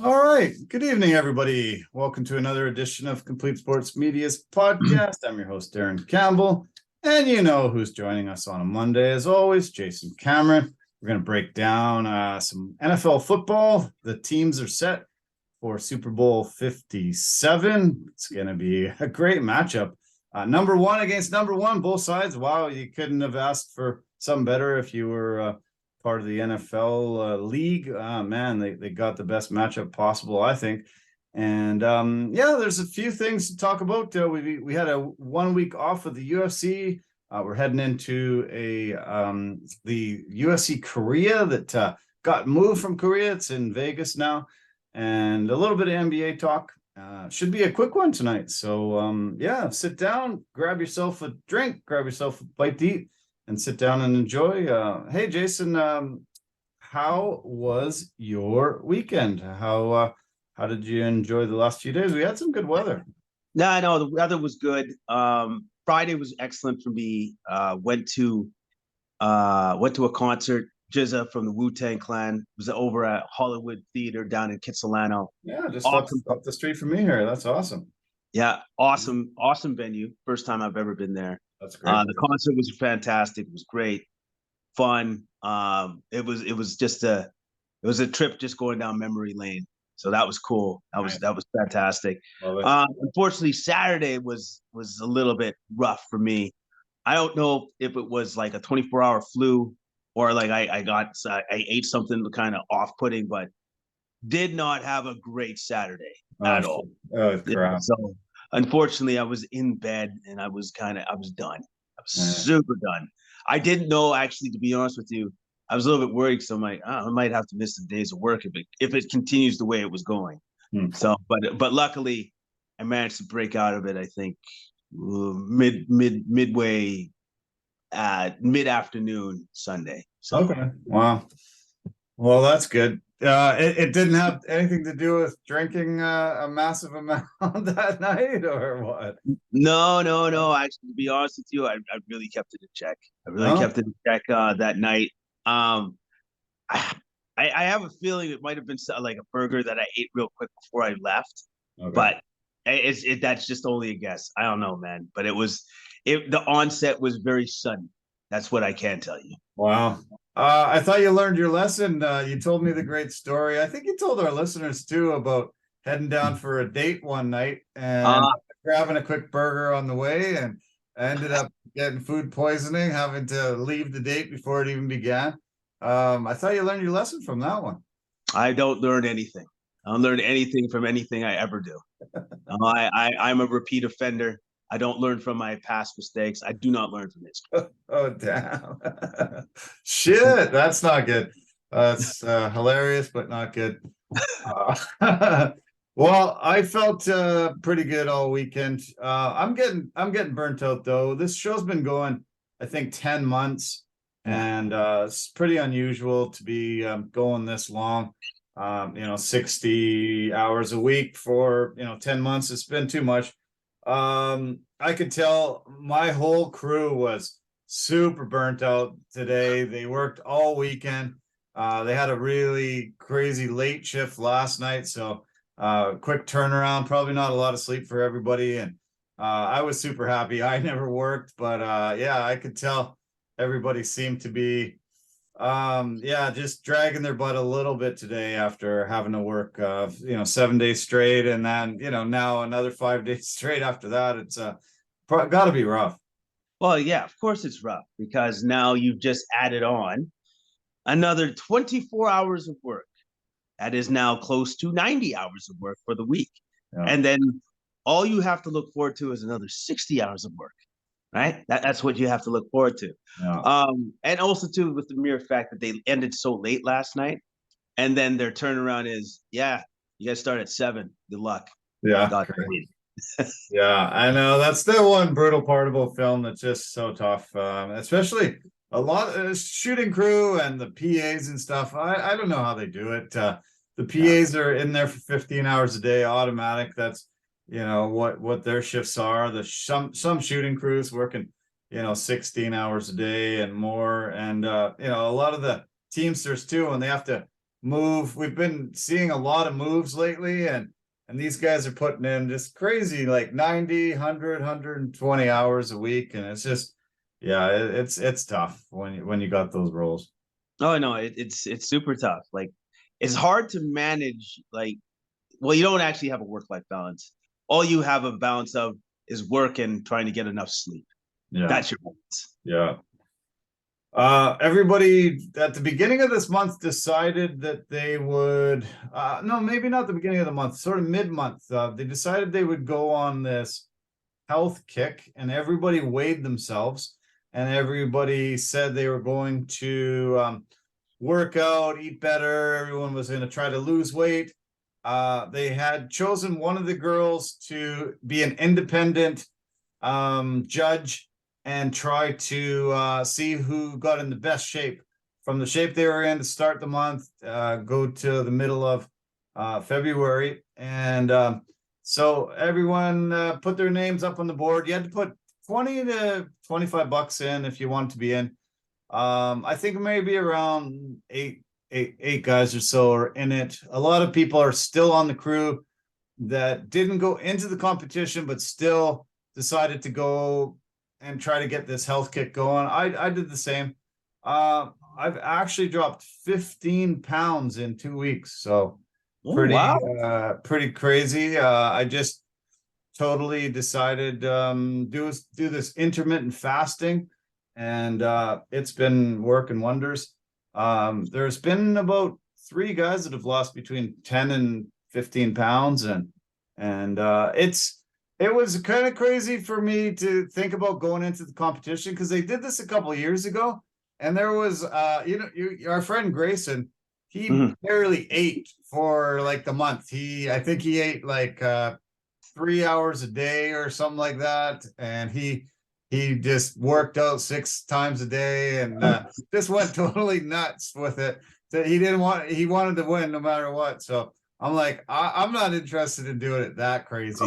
All right. Good evening, everybody. Welcome to another edition of Complete Sports Media's podcast. I'm your host, Darren Campbell. And you know who's joining us on a Monday, as always, Jason Cameron. We're going to break down some NFL football. The teams are set for Super Bowl 57. It's going to be a great matchup. Number one against number one, both sides. Wow, you couldn't have asked for something better if you were part of the NFL league. Man, they got the best matchup possible, I think. And there's a few things to talk about. We had a 1 week off of the UFC. We're heading into the UFC Korea that got moved from Korea. It's in Vegas now, and a little bit of NBA talk. Should be a quick one tonight. So sit down, grab yourself a drink, grab yourself a bite to eat, and sit down and enjoy. Hey, Jason, how was your weekend? How did you enjoy the last few days? We had some good weather. No, I know the weather was good. Friday was excellent for me. Went to a concert. Jizza from the Wu-Tang Clan was over at Hollywood Theater down in Kitsilano. Yeah, just awesome. up the street from me here. That's awesome. Yeah, awesome venue. First time I've ever been there. That's great. The concert was fantastic. It was great, fun. It was a trip just going down memory lane. So that was cool. That was fantastic. Unfortunately, Saturday was a little bit rough for me. I don't know if it was like a 24-hour flu or like I ate something kind of off-putting, but did not have a great Saturday at all. Oh, crap. So unfortunately, I was in bed and I was done. I was super done. I didn't know, actually, to be honest with you. I was a little bit worried, so I'm like, I might have to miss some days of work if it continues the way it was going. So, but luckily, I managed to break out of it. I think midway mid-afternoon Sunday. So. Okay. Wow. Well, that's good. It didn't have anything to do with drinking a massive amount that night, or what? No. Actually, to be honest with you, I really kept it in check. That night. I have a feeling it might have been like a burger that I ate real quick before I left, but that's just only a guess. I don't know, man. But the onset was very sudden. That's what I can tell you. Wow. I thought you learned your lesson. You told me the great story. I think you told our listeners too about heading down for a date one night and grabbing a quick burger on the way, and ended up getting food poisoning, having to leave the date before it even began. I thought you learned your lesson from that one. I don't learn anything. I don't learn anything from anything I ever do. I'm a repeat offender. I don't learn from my past mistakes. I do not learn from history. Oh, damn. Shit, that's not good. It's hilarious, but not good. Well, I felt pretty good all weekend. I'm getting burnt out, though. This show's been going, I think, 10 months, and it's pretty unusual to be going this long. 60 hours a week for 10 months. It's been too much. I could tell my whole crew was super burnt out today. They worked all weekend. They had a really crazy late shift last night, so quick turnaround, probably not a lot of sleep for everybody. And I was super happy. I never worked, but I could tell everybody seemed to be just dragging their butt a little bit today after having to work 7 days straight, and then now another 5 days straight after that. It's got to be rough. Well, yeah, of course it's rough, because now you've just added on another 24 hours of work. That is now close to 90 hours of work for the week. Yeah. And then all you have to look forward to is another 60 hours of work. Right? That's what you have to look forward to. Yeah. And also, too, with the mere fact that they ended so late last night, and then their turnaround is, you guys start at 7. Good luck. Yeah. Yeah, I know. That's the one brutal part about film that's just so tough, especially a lot of shooting crew and the PAs and stuff. I don't know how they do it. The PAs are in there for 15 hours a day, automatic. That's what their shifts are. Some shooting crews working 16 hours a day and more, and a lot of the teamsters too, and they have to move. We've been seeing a lot of moves lately, and these guys are putting in just crazy, like 90, 100, 120 hours a week. And it's just, yeah, it's tough when you got those roles. Oh no, it's super tough. Like it's hard to manage. Like, well, you don't actually have a work-life balance. All you have a balance of is work and trying to get enough sleep. Yeah, That's your balance. yeah. Everybody at the beginning of this month decided that they would, no, maybe not the beginning of the month, sort of mid-month. They decided they would go on this health kick, and everybody weighed themselves, and everybody said they were going to work out, eat better. Everyone was going to try to lose weight. They had chosen one of the girls to be an independent judge and try to see who got in the best shape from the shape they were in to start the month, go to the middle of February. And so everyone put their names up on the board. You had to put 20 to 25 bucks in if you want to be in. I think maybe around eight guys or so are in it. A lot of people are still on the crew that didn't go into the competition, but still decided to go and try to get this health kick going. I did the same. I've actually dropped 15 pounds in 2 weeks. So pretty crazy. I just totally decided do this intermittent fasting, and it's been working wonders. There's been about 3 guys that have lost between 10 and 15 pounds, and it was kind of crazy for me to think about going into the competition, because they did this a couple of years ago, and there was our friend Grayson, he barely ate for like the month. I think he ate like 3 hours a day or something like that, and he just worked out 6 times a day, and just went totally nuts with it. He wanted to win no matter what. So I'm like, I'm not interested in doing it that crazy,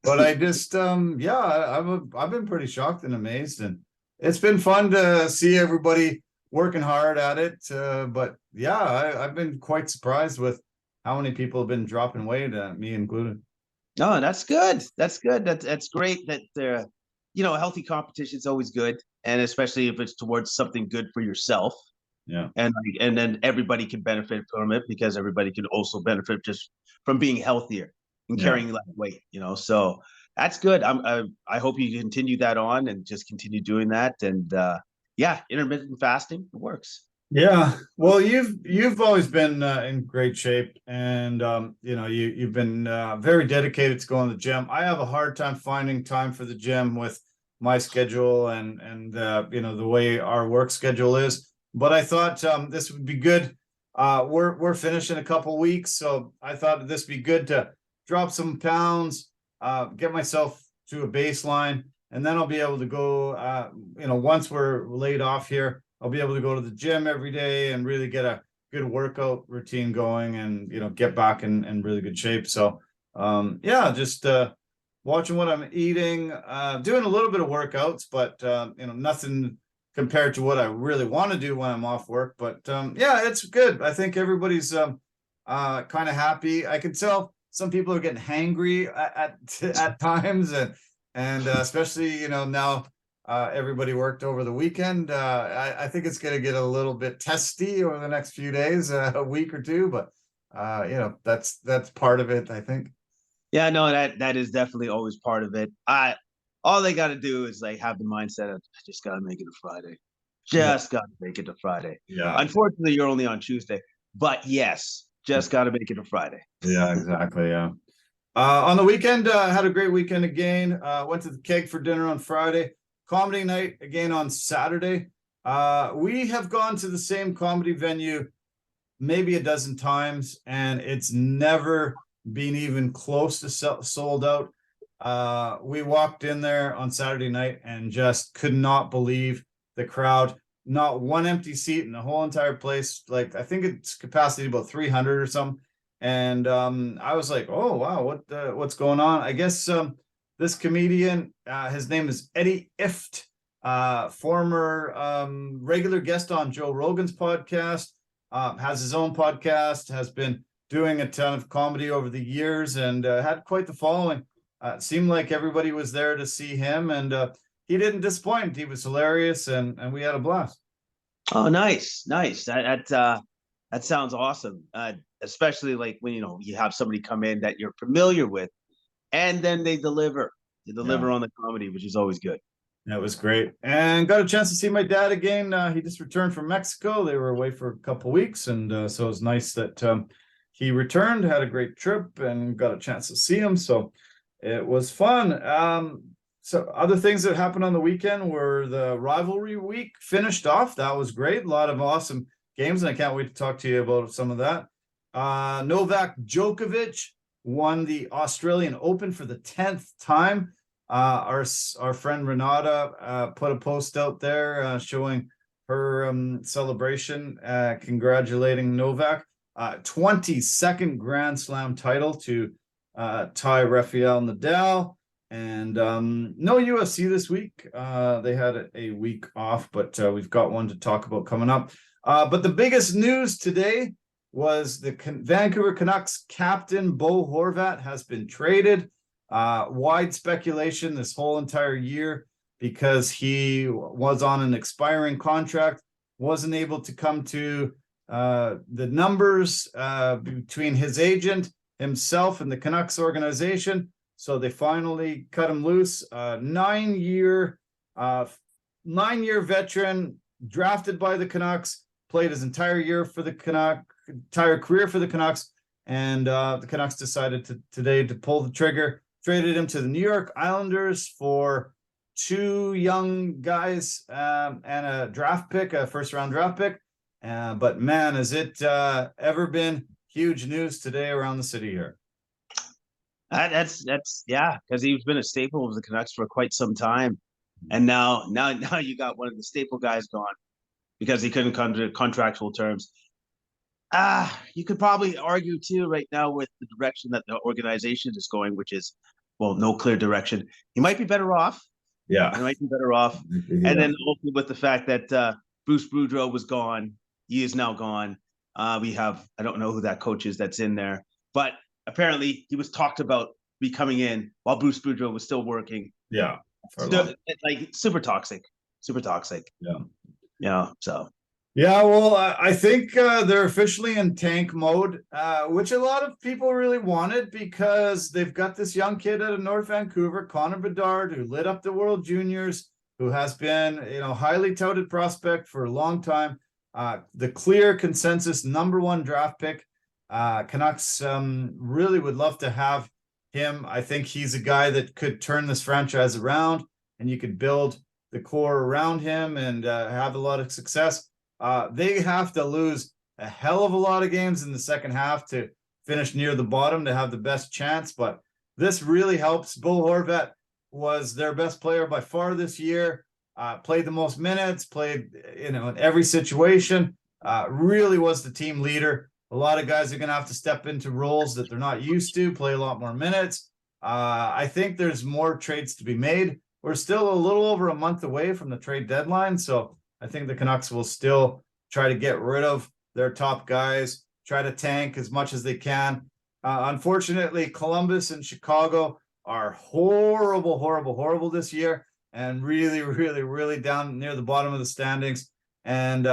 but I just I've been pretty shocked and amazed, and it's been fun to see everybody working hard at it. But yeah, I've been quite surprised with how many people have been dropping weight, me included. No, that's good. That's good. That's great that healthy competition is always good, and especially if it's towards something good for yourself. Yeah. And then everybody can benefit from it, because everybody can also benefit just from being healthier and carrying less weight, so that's good. I hope you continue that on and just continue doing that. And intermittent fasting, it works. Yeah, well, you've always been in great shape, and you've been very dedicated to going to the gym. I have a hard time finding time for the gym with my schedule and the way our work schedule is. But I thought this would be good. We're finishing a couple weeks, so I thought this would be good to drop some pounds, get myself to a baseline, and then I'll be able to go. Once we're laid off here, I'll be able to go to the gym every day and really get a good workout routine going, and get back in really good shape. So just watching what I'm eating, doing a little bit of workouts, but nothing compared to what I really want to do when I'm off work. But it's good. I think everybody's kind of happy. I can tell some people are getting hangry at times, and especially now everybody worked over the weekend. I think it's going to get a little bit testy over the next few days, a week or two, but that's part of it, I think. Yeah, no, that is definitely always part of it. All they got to do is like have the mindset of, I just got to make it to Friday. Got to make it to Friday. Yeah. Unfortunately, you're only on Tuesday, but yes, just got to make it to Friday. Yeah, exactly. Yeah. On the weekend, had a great weekend again. Went to the Keg for dinner on Friday. Comedy night again on Saturday. We have gone to the same comedy venue maybe a dozen times, and it's never been even close to sold out. We walked in there on Saturday night and just could not believe the crowd. Not one empty seat in the whole entire place. Like, I think it's capacity about 300 or something. And I was like, oh wow, what's going on? I guess this comedian, his name is Eddie Ift, former regular guest on Joe Rogan's podcast. has his own podcast, has been doing a ton of comedy over the years, and had quite the following. It seemed like everybody was there to see him, and he didn't disappoint. He was hilarious, and we had a blast. Oh, nice. That sounds awesome. Especially like when you have somebody come in that you're familiar with, and then they deliver. They deliver on the comedy, which is always good. That was great, and got a chance to see my dad again. He just returned from Mexico. They were away for a couple of weeks, and so it was nice that he returned. Had a great trip, and got a chance to see him. So it was fun. So other things that happened on the weekend were the rivalry week finished off. That was great. A lot of awesome games, and I can't wait to talk to you about some of that. Novak Djokovic won the Australian Open for the 10th time. Our friend Renata put a post out there showing her celebration, congratulating Novak. 22nd Grand Slam title to tie Rafael Nadal. And no UFC this week. They had a week off, but we've got one to talk about coming up. But the biggest news today was the Vancouver Canucks captain Bo Horvat has been traded. Wide speculation this whole entire year because he was on an expiring contract, wasn't able to come to the numbers between his agent, himself, and the Canucks organization. So they finally cut him loose. 9-year veteran, drafted by the Canucks, played his entire career for the Canucks, and the Canucks decided today to pull the trigger. Traded him to the New York Islanders for 2 young guys and a draft pick, a first-round draft pick. But man, has it ever been huge news today around the city here. That's because he's been a staple of the Canucks for quite some time, and now you got one of the staple guys gone because he couldn't come to contractual terms. You could probably argue too right now with the direction that the organization is going, which is no clear direction. He might be better off. Yeah, he might be better off. Yeah. And then also with the fact that Bruce Boudreau was gone, he is now gone. We have I don't know who that coach is that's in there, but apparently he was talked about be coming in while Bruce Boudreau was still working. Yeah. Like super toxic. Yeah. So. Yeah, well, I think they're officially in tank mode, which a lot of people really wanted because they've got this young kid out of North Vancouver, Connor Bedard, who lit up the World Juniors, who has been, highly touted prospect for a long time. The clear consensus #1 draft pick. Canucks really would love to have him. I think he's a guy that could turn this franchise around, and you could build the core around him and have a lot of success. They have to lose a hell of a lot of games in the second half to finish near the bottom to have the best chance, but this really helps. Bo Horvat was their best player by far this year, played the most minutes, played in every situation, really was the team leader. A lot of guys are going to have to step into roles that they're not used to, play a lot more minutes. I think there's more trades to be made. We're still a little over a month away from the trade deadline, so I think the Canucks will still try to get rid of their top guys, try to tank as much as they can. Unfortunately, Columbus and Chicago are horrible this year, and really down near the bottom of the standings. And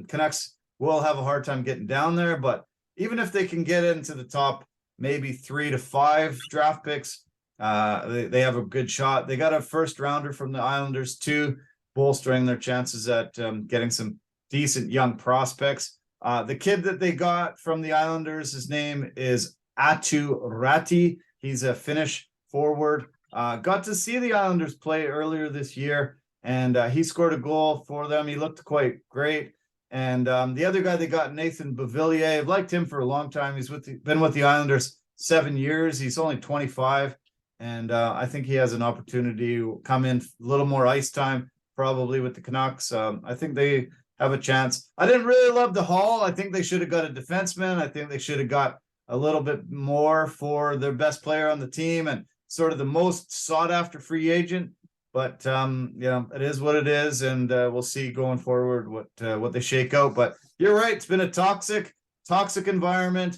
Canucks will have a hard time getting down there, but even if they can get into the top, maybe 3 to 5 draft picks, they have a good shot. They got a first rounder from the Islanders too, bolstering their chances at getting some decent young prospects. The kid that they got from the Islanders, his name is Atu Ratti. He's a Finnish forward. Got to see the Islanders play earlier this year, and he scored a goal for them. He looked quite great. And the other guy they got, Nathan Beauvillier, I've liked him for a long time. He's been with the Islanders 7 years. He's only 25, and I think he has an opportunity to come in a little more ice time, probably with the Canucks. I think they have a chance. I didn't really love the haul. I think they should have got a defenseman. I think they should have got a little bit more for their best player on the team and sort of the most sought after free agent. But it is what it is, and we'll see going forward what they shake out. But you're right. It's been a toxic environment.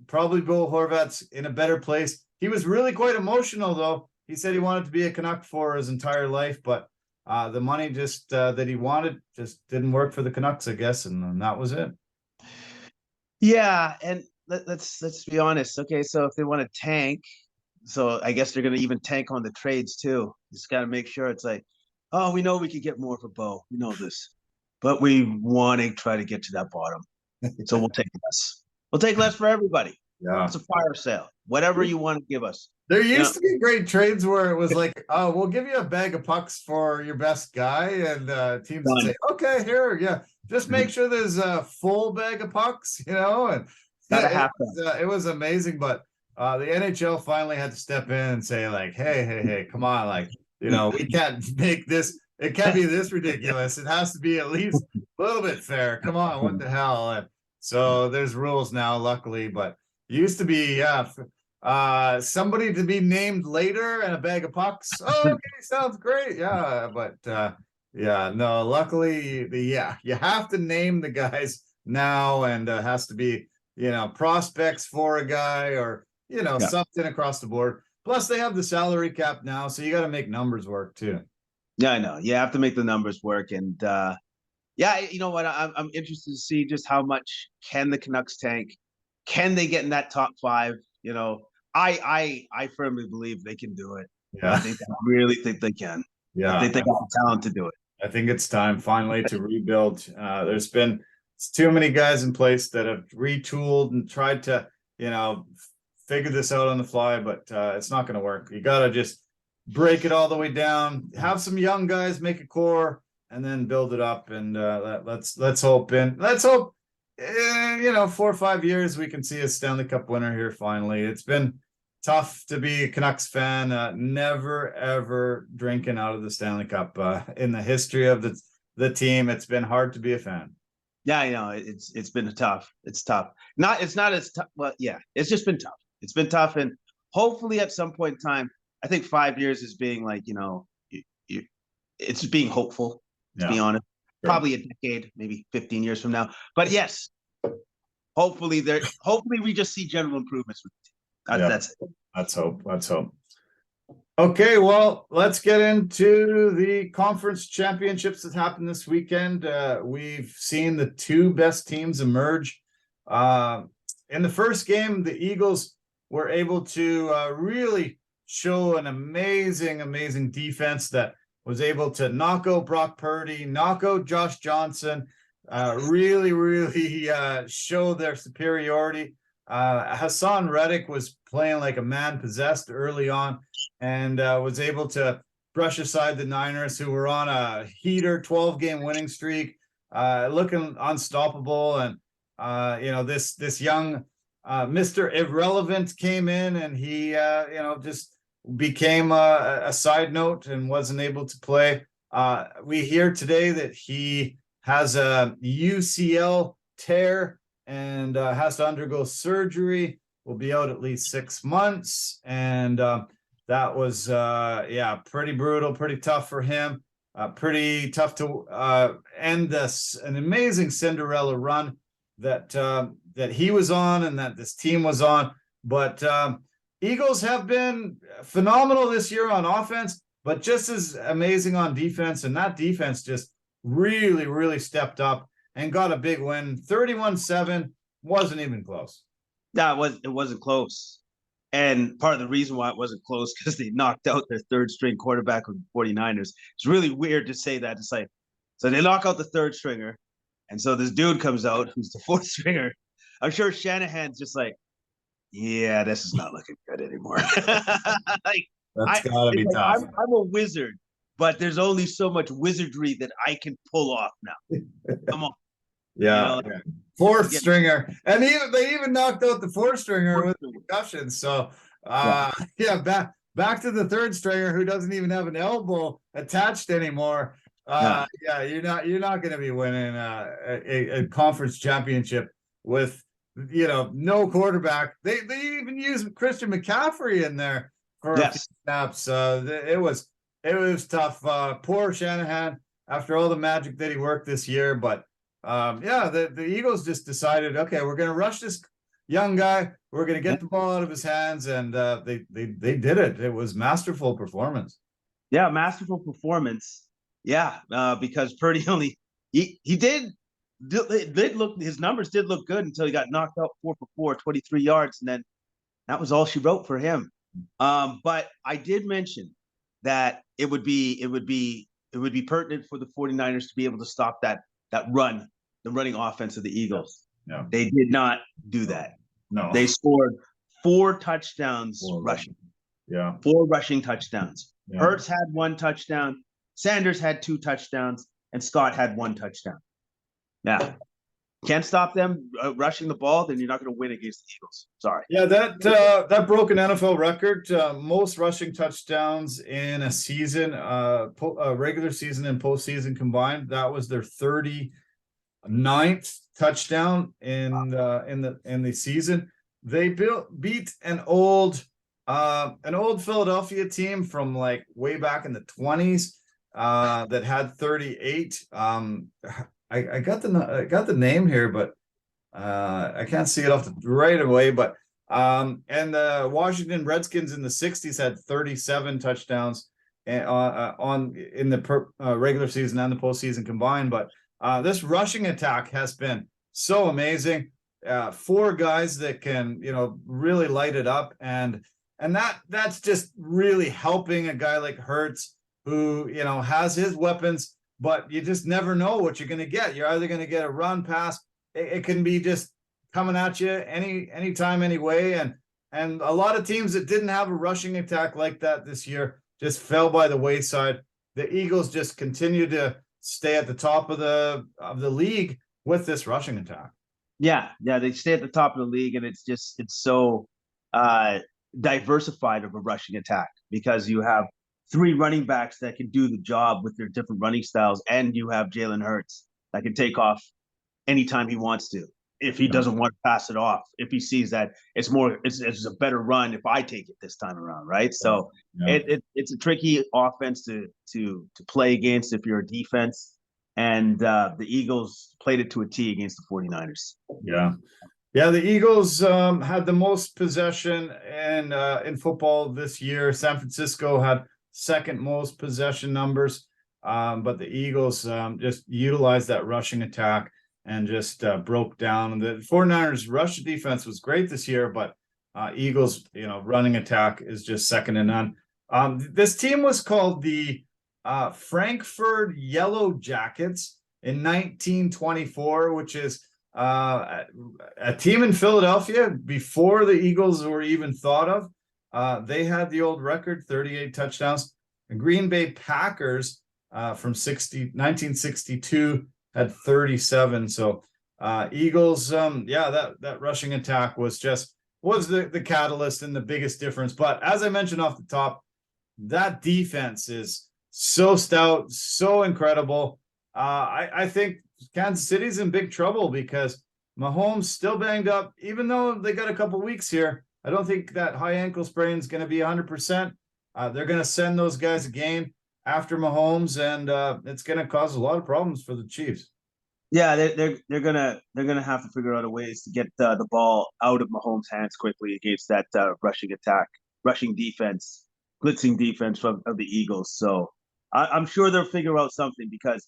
Probably Bo Horvat's in a better place. He was really quite emotional, though. He said he wanted to be a Canuck for his entire life, but the money just that he wanted just didn't work for the Canucks, I guess, and that was it. Yeah, and let's be honest. Okay, so if they want to tank, so I guess they're going to even tank on the trades too. Just got to make sure it's like, oh, we know we could get more for Bo. We know this, but we want to try to get to that bottom. So we'll take less. We'll take less for everybody. Yeah, it's a fire sale. Whatever you want to give us. There used to be great trades where it was like, oh, we'll give you a bag of pucks for your best guy, and teams would say, okay, here, yeah, just make sure there's a full bag of pucks, and it was amazing. But the NHL finally had to step in and say, like, hey, come on, like, we can't make this. It can't be this ridiculous. It has to be at least a little bit fair. Come on, what the hell? And so there's rules now, luckily, but it used to be, somebody to be named later and a bag of pucks. Oh, okay, sounds great. Yeah, but no, luckily you have to name the guys now, and has to be prospects for a guy, or something across the board. Plus they have the salary cap now, so you got to make numbers work too. Yeah, I know. You have to make the numbers work, and you know what? I'm interested to see just how much can the Canucks tank. Can they get in that top 5? I firmly believe they can do it. Yeah, I really think they can. Yeah, I think they got the talent to do it. I think it's time finally to rebuild. There's been too many guys in place that have retooled and tried to, figure this out on the fly, but it's not going to work. You got to just break it all the way down. Have some young guys make a core, and then build it up. And let's hope 4 or 5 years we can see a Stanley Cup winner here finally. It's been tough to be a Canucks fan. Never ever drinking out of the Stanley Cup in the history of the team. It's been hard to be a fan. Yeah, I know. It's been tough. It's tough. It's not as tough. Well, yeah, it's just been tough. It's been tough, and hopefully at some point in time, I think 5 years is being like, it's being hopeful, to be honest. Sure. Probably a decade, maybe 15 years from now. But yes, hopefully we just see general improvements with the team. That's it. Let's hope. Okay, well, let's get into the conference championships that happened this weekend. We've seen the 2 best teams emerge. In the first game, the Eagles were able to really show an amazing defense that was able to knock out Brock Purdy, knock out Josh Johnson, really show their superiority. Hassan Reddick was playing like a man possessed early on, and was able to brush aside the Niners, who were on a heater 12-game winning streak, looking unstoppable. And this young Mr. Irrelevant came in, and he just became a side note and wasn't able to play. We hear today that he has a UCL tear and has to undergo surgery. Will be out at least 6 months, and that was pretty brutal, pretty tough for him. Pretty tough to end an amazing Cinderella run that he was on and that this team was on. But Eagles have been phenomenal this year on offense, but just as amazing on defense. And that defense just really stepped up and got a big win. 31-7, wasn't even close. No, it wasn't close. And part of the reason why it wasn't close, because they knocked out their 3rd-string quarterback of the 49ers. It's really weird to say that. It's like, so they knock out the 3rd stringer, and so this dude comes out who's the 4th stringer. I'm sure Shanahan's just like, yeah, this is not looking good anymore. That's gotta be tough. I'm a wizard, but there's only so much wizardry that I can pull off now. Come on. Yeah. 4th stringer. And they even knocked out the 4th stringer with concussions. So back to the 3rd stringer who doesn't even have an elbow attached anymore. You're not going to be winning a conference championship with no quarterback. They even used Christian McCaffrey in there for a few snaps. It was tough. Poor Shanahan after all the magic that he worked this year, but The Eagles just decided, okay, we're going to rush this young guy. We're going to get the ball out of his hands, and they did it. It was masterful performance. Yeah, masterful performance. Yeah, because Purdy only he did look, his numbers did look good until he got knocked out 4 for 4, 23 yards, and then that was all she wrote for him. But I did mention that it would be pertinent for the 49ers to be able to stop that run, the running offense of the Eagles. Yeah. They did not do that. No. They scored 4 touchdowns rushing. Yeah. 4 rushing touchdowns. Yeah. Hurts had 1 touchdown. Sanders had 2 touchdowns, and Scott had 1 touchdown. Yeah. Can't stop them rushing the ball, then you're not going to win against the Eagles. Sorry. Yeah, that broke an NFL record. Most rushing touchdowns in a season, regular season and postseason combined. That was their 39th touchdown in the season. They beat an old Philadelphia team from like way back in the 20s that had 38. I got the name here, but I can't see it off right away. But and the Washington Redskins in the 60s had 37 touchdowns in the regular season and the postseason combined. But this rushing attack has been so amazing. 4 guys that can, really light it up, and that's just really helping a guy like Hurts, who, has his weapons, but you just never know what you're going to get. You're either going to get a run, pass. It can be just coming at you anytime, any way. And a lot of teams that didn't have a rushing attack like that this year just fell by the wayside. The Eagles just continue to stay at the top of the league with this rushing attack. Yeah, they stay at the top of the league, and it's so diversified of a rushing attack, because you have 3 running backs that can do the job with their different running styles, and you have Jalen Hurts that can take off anytime he wants to. If he doesn't want to pass it off, if he sees that it's a better run if I take it this time around, right? So it's a tricky offense to play against if you're a defense, and the Eagles played it to a T against the 49ers. Yeah, the Eagles had the most possession in football this year. San Francisco had second most possession numbers, but the Eagles just utilized that rushing attack and just broke down. The 49ers rush defense was great this year, but Eagles, running attack is just second to none. This team was called the Frankfurt Yellow Jackets in 1924, which is a team in Philadelphia before the Eagles were even thought of. They had the old record, 38 touchdowns. The Green Bay Packers from 1962 had 37. So Eagles, that rushing attack was the catalyst and the biggest difference. But as I mentioned off the top, that defense is so stout, so incredible. I think Kansas City's in big trouble because Mahomes still banged up, even though they got a couple weeks here. I don't think that high ankle sprain is going to be 100%. They're going to send those guys a game after Mahomes, and it's going to cause a lot of problems for the Chiefs. Yeah, they're gonna have to figure out a ways to get the ball out of Mahomes' hands quickly against that rushing defense, blitzing defense of the Eagles. So I'm sure they'll figure out something, because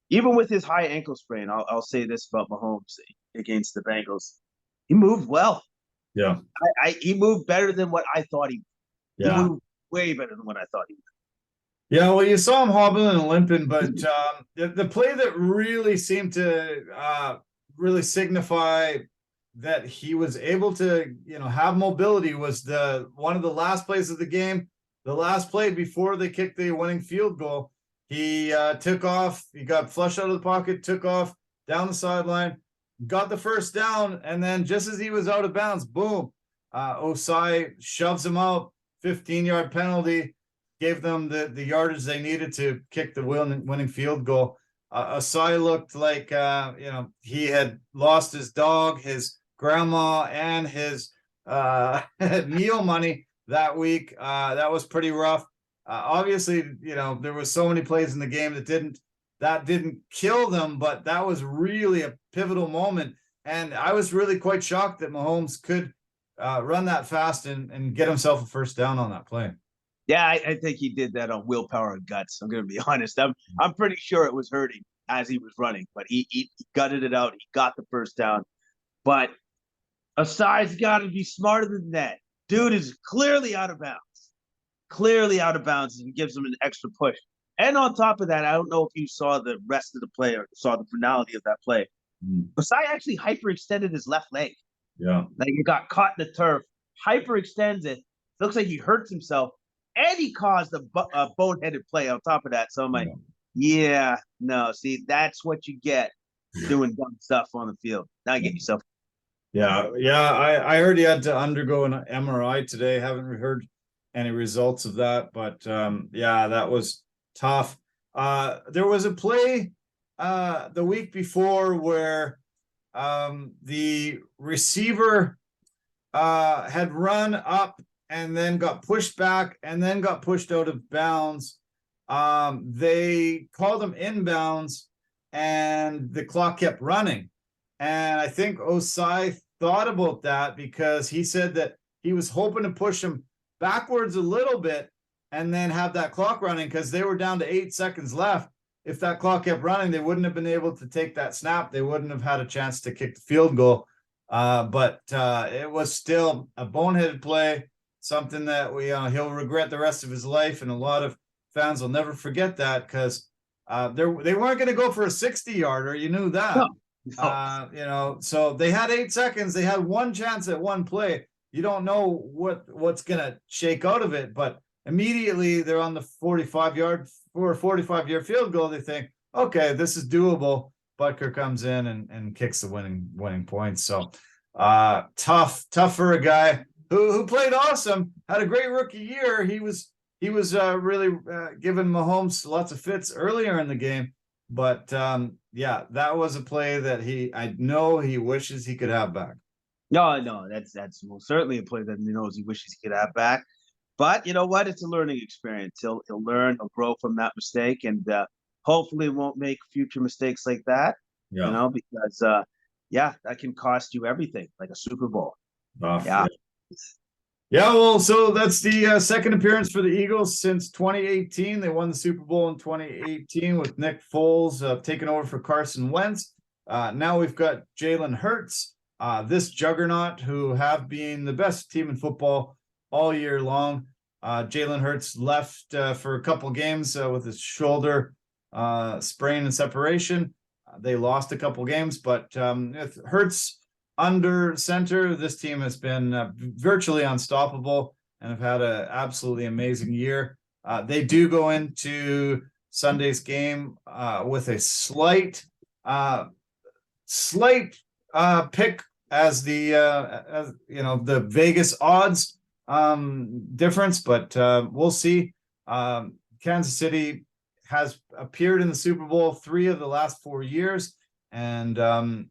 even with his high ankle sprain, I'll say this about Mahomes against the Bengals: he moved well. Yeah, he moved better than what I thought he would. Yeah. He moved way better than what I thought he would. Yeah, well, you saw him hobbling and limping, but the play that really seemed to really signify that he was able to, have mobility was one of the last plays of the game. The last play before they kicked the winning field goal, he took off. He got flushed out of the pocket, took off down the sideline, got the first down, and then just as he was out of bounds, boom, Osai shoves him out, 15-yard penalty. Gave them the yardage they needed to kick the winning field goal. Osai looked like he had lost his dog, his grandma, and his meal money that week. That was pretty rough. Obviously, there was so many plays in the game that didn't that didn't kill them, but that was really a pivotal moment. And I was really quite shocked that Mahomes could run that fast and get himself a first down on that play. Yeah, I think he did that on willpower and guts. I'm going to be honest. I'm pretty sure it was hurting as he was running, but he gutted it out. He got the first down. But Asai's got to be smarter than that. Dude is clearly out of bounds. Clearly out of bounds, and gives him an extra push. And on top of that, I don't know if you saw the rest of the play or saw the finality of that play. Asai actually hyperextended his left leg. Yeah. Like it got caught in the turf, hyperextends it. Looks like he hurts himself, and he caused a boneheaded play on top of that. So I'm like, yeah, no, see, that's what you get doing dumb stuff on the field. Now you get yourself. Yeah. I heard he had to undergo an MRI today. Haven't heard any results of that, but yeah, that was tough. There was a play the week before where the receiver had run up and then got pushed back and then got pushed out of bounds. They called him inbounds and the clock kept running. And I think Osai thought about that because he said that he was hoping to push him backwards a little bit and then have that clock running because they were down to 8 seconds left. If that clock kept running, they wouldn't have been able to take that snap. They wouldn't have had a chance to kick the field goal. But it was still a boneheaded play, something that he'll regret the rest of his life. And a lot of fans will never forget that because they weren't going to go for a 60-yarder. You knew that. No. So they had 8 seconds. They had one chance at one play. You don't know what's going to shake out of it, but immediately they're on the 45-yard field goal. They think, okay, this is doable. Butker comes in and kicks the winning points. So tough for a guy who played awesome, had a great rookie year. He was really giving Mahomes lots of fits earlier in the game. But yeah, that was a play that I know he wishes he could have back. No, that's certainly a play that he knows he wishes he could have back. But you know what? It's a learning experience. He'll learn, he'll grow from that mistake, and hopefully won't make future mistakes like that. Yeah. Because that can cost you everything, like a Super Bowl. Yeah. Yeah, well, so that's the second appearance for the Eagles since 2018. They won the Super Bowl in 2018 with Nick Foles taking over for Carson Wentz. Now we've got Jalen Hurts, this juggernaut who have been the best team in football all year long. Jalen Hurts left for a couple games with his shoulder sprain and separation. They lost a couple games, but with Hurts under center, this team has been virtually unstoppable and have had an absolutely amazing year. They do go into Sunday's game with a slight pick as the Vegas odds difference, but we'll see. Kansas City has appeared in the Super Bowl 3 of the last 4 years. And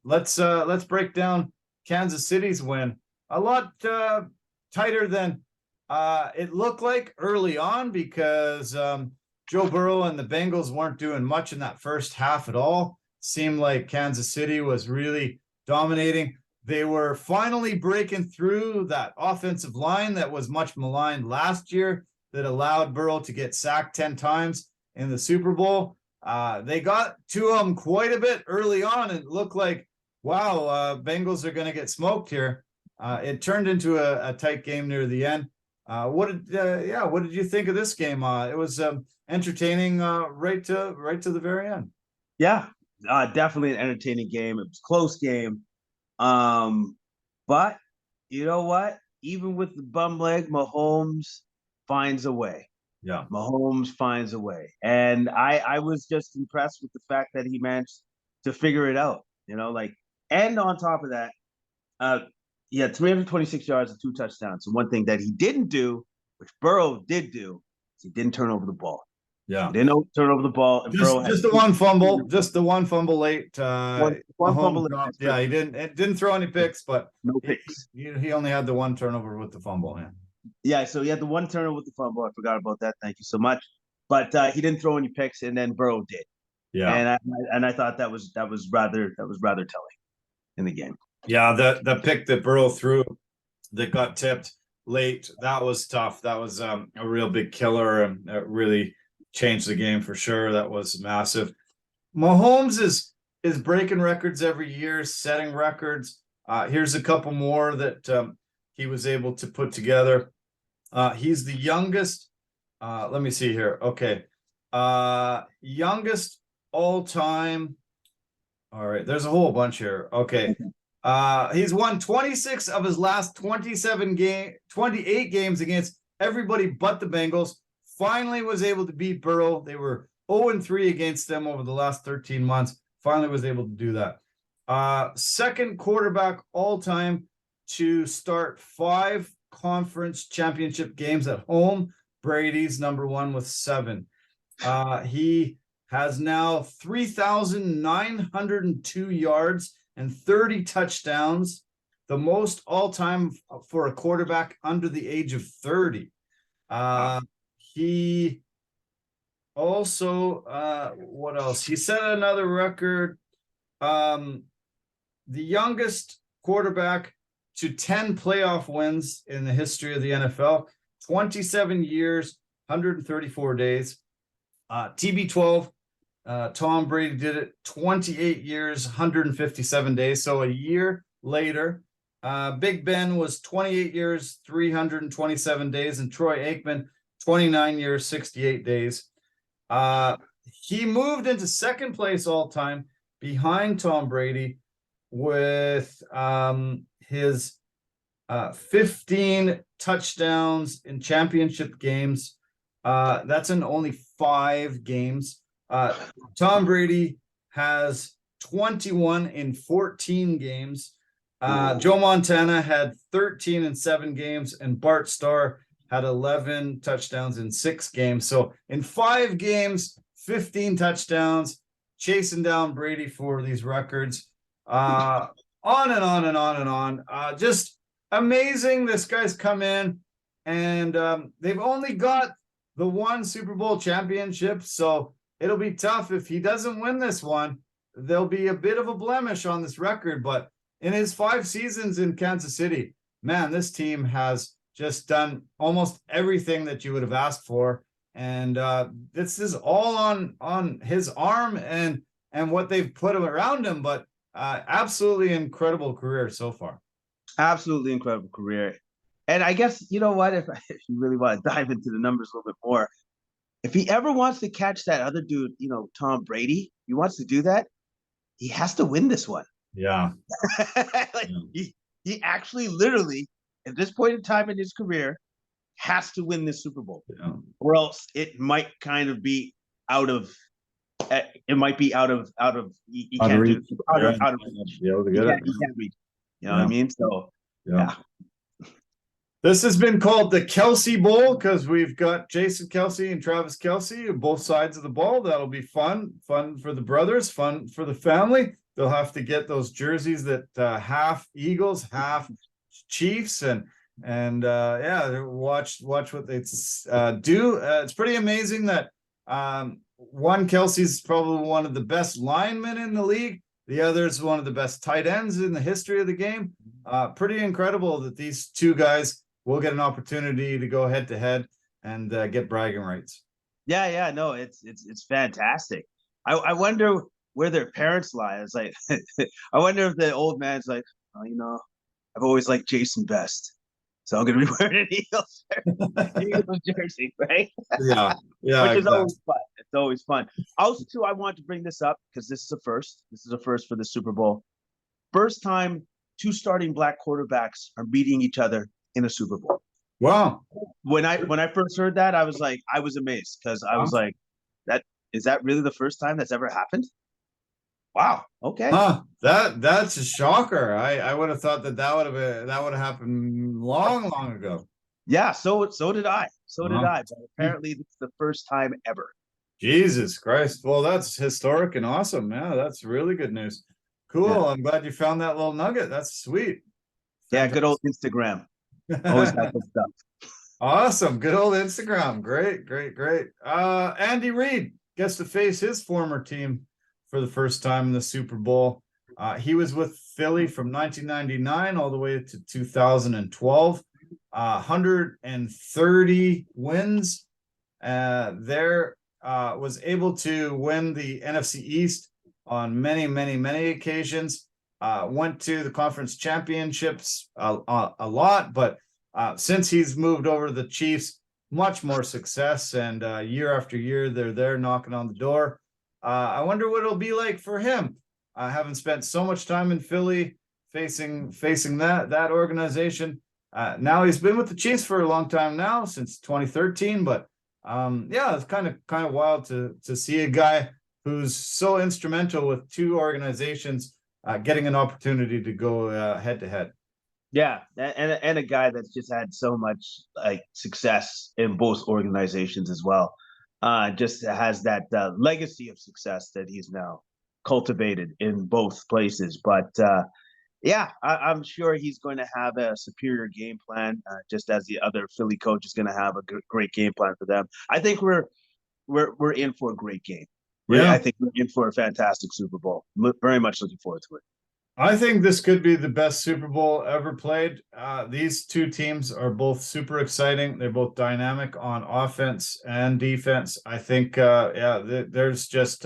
let's break down Kansas City's win. A lot tighter than it looked like early on because Joe Burrow and the Bengals weren't doing much in that first half at all. Seemed like Kansas City was really dominating. They were finally breaking through that offensive line that was much maligned last year that allowed Burrow to get sacked 10 times in the Super Bowl. They got to them quite a bit early on and it looked like, wow, Bengals are going to get smoked here. It turned into a tight game near the end. What did you think of this game? It was entertaining right to the very end. Yeah, definitely an entertaining game. It was a close game. But you know what? Even with the bum leg, Mahomes finds a way. Yeah. Mahomes finds a way. And I was just impressed with the fact that he managed to figure it out, and on top of that, he had 326 yards and 2 touchdowns. And one thing that he didn't do, which Burrow did do, is he didn't turn over the ball. Yeah. He didn't turn over the ball. And just the one fumble, late. One fumble late. Yeah, it didn't throw any picks, but no picks. He only had the one turnover with the fumble. Yeah, so he had the one turnover with the fumble. I forgot about that. Thank you so much. But he didn't throw any picks, and then Burrow did. Yeah. And I thought that was rather telling in the game. Yeah, the pick that Burrow threw that got tipped late, that was tough. That was a real big killer, and it really changed the game for sure. That was massive. Mahomes is breaking records every year, setting records. Here's a couple more that he was able to put together. He's the youngest. Let me see here. Okay. Youngest all time. All right. There's a whole bunch here. Okay. He's won 26 of his last 28 games against everybody but the Bengals. Finally was able to beat Burrow. They were 0-3 against them over the last 13 months. Finally was able to do that. Second quarterback all time to start 5 conference championship games at home. Brady's number 1 with 7. He has now 3,902 yards and 30 touchdowns, the most all-time for a quarterback under the age of 30. He also, what else? He set another record. The youngest quarterback to 10 playoff wins in the history of the NFL, 27 years, 134 days. TB12, Tom Brady did it 28 years, 157 days. So a year later, Big Ben was 28 years, 327 days, and Troy Aikman, 29 years, 68 days. He moved into second place all time behind Tom Brady with his 15 touchdowns in championship games. That's in only 5 games. Tom Brady has 21 in 14 games. Joe Montana had 13 in 7 games, and Bart Starr had 11 touchdowns in 6 games. So in 5 games, 15 touchdowns, chasing down Brady for these records. On and on and on and on. Just amazing. This guy's come in, and they've only got the 1 Super Bowl championship, so it'll be tough if he doesn't win this one. There'll be a bit of a blemish on this record, but in his 5 seasons in Kansas City, man, this team has just done almost everything that you would have asked for, and this is all on his arm and what they've put around him. But absolutely incredible career so far. Absolutely incredible career. And I guess, you know what, if you really want to dive into the numbers a little bit more, if he ever wants to catch that other dude, Tom Brady, he wants to do that, he has to win this one. Yeah. He actually literally, at this point in time in his career, has to win this Super Bowl. Yeah. Or else it might kind of be out of you can't do out of reach. You can't reach. You know what I mean? So yeah. This has been called the Kelsey Bowl because we've got Jason Kelsey and Travis Kelsey on both sides of the ball. That'll be fun for the brothers, fun for the family. They'll have to get those jerseys that half Eagles, half Chiefs, and watch what they do. It's pretty amazing that one Kelsey's probably one of the best linemen in the league. The other is one of the best tight ends in the history of the game. Pretty incredible that these 2 guys will get an opportunity to go head to head and get bragging rights. Yeah, no, it's fantastic. I wonder where their parents lie. It's like I wonder if the old man's like, I've always liked Jason best, so I'm gonna be wearing an Eagles jersey, right? Yeah, which is always fun. It's always fun. Also, too, I want to bring this up because this is a first. This is a first for the Super Bowl. First time 2 starting black quarterbacks are beating each other in a Super Bowl. Wow. When I first heard that, I was amazed because I was like, is that really the first time that's ever happened? Wow. Okay. That's a shocker. I would have thought that would have happened long ago. Yeah, so did I. But apparently it's the first time ever. Jesus Christ. Well, that's historic and awesome. Yeah, that's really good news. Cool. Yeah. I'm glad you found that little nugget. That's sweet. Fantastic. Yeah, good old Instagram. Always got good stuff. Awesome. Good old Instagram. Great. Andy Reid gets to face his former team for the first time in the Super Bowl. He was with Philly from 1999 all the way to 2012. 130 wins. Was able to win the NFC East on many, many, many occasions. Went to the conference championships a lot, but since he's moved over to the Chiefs, much more success, and year after year they're there knocking on the door. I wonder what it'll be like for him, having spent so much time in Philly, facing that organization. Now he's been with the Chiefs for a long time now, since 2013. But it's kind of wild to see a guy who's so instrumental with two organizations getting an opportunity to go head to head. Yeah, and a guy that's just had so much like success in both organizations as well. Just has that legacy of success that he's now cultivated in both places. But I'm sure he's going to have a superior game plan, just as the other Philly coach is going to have a great game plan for them. I think we're in for a great game. Yeah. I think we're in for a fantastic Super Bowl. Very much looking forward to it. I think this could be the best Super Bowl ever played. These two teams are both super exciting. They're both dynamic on offense and defense. I think, there's just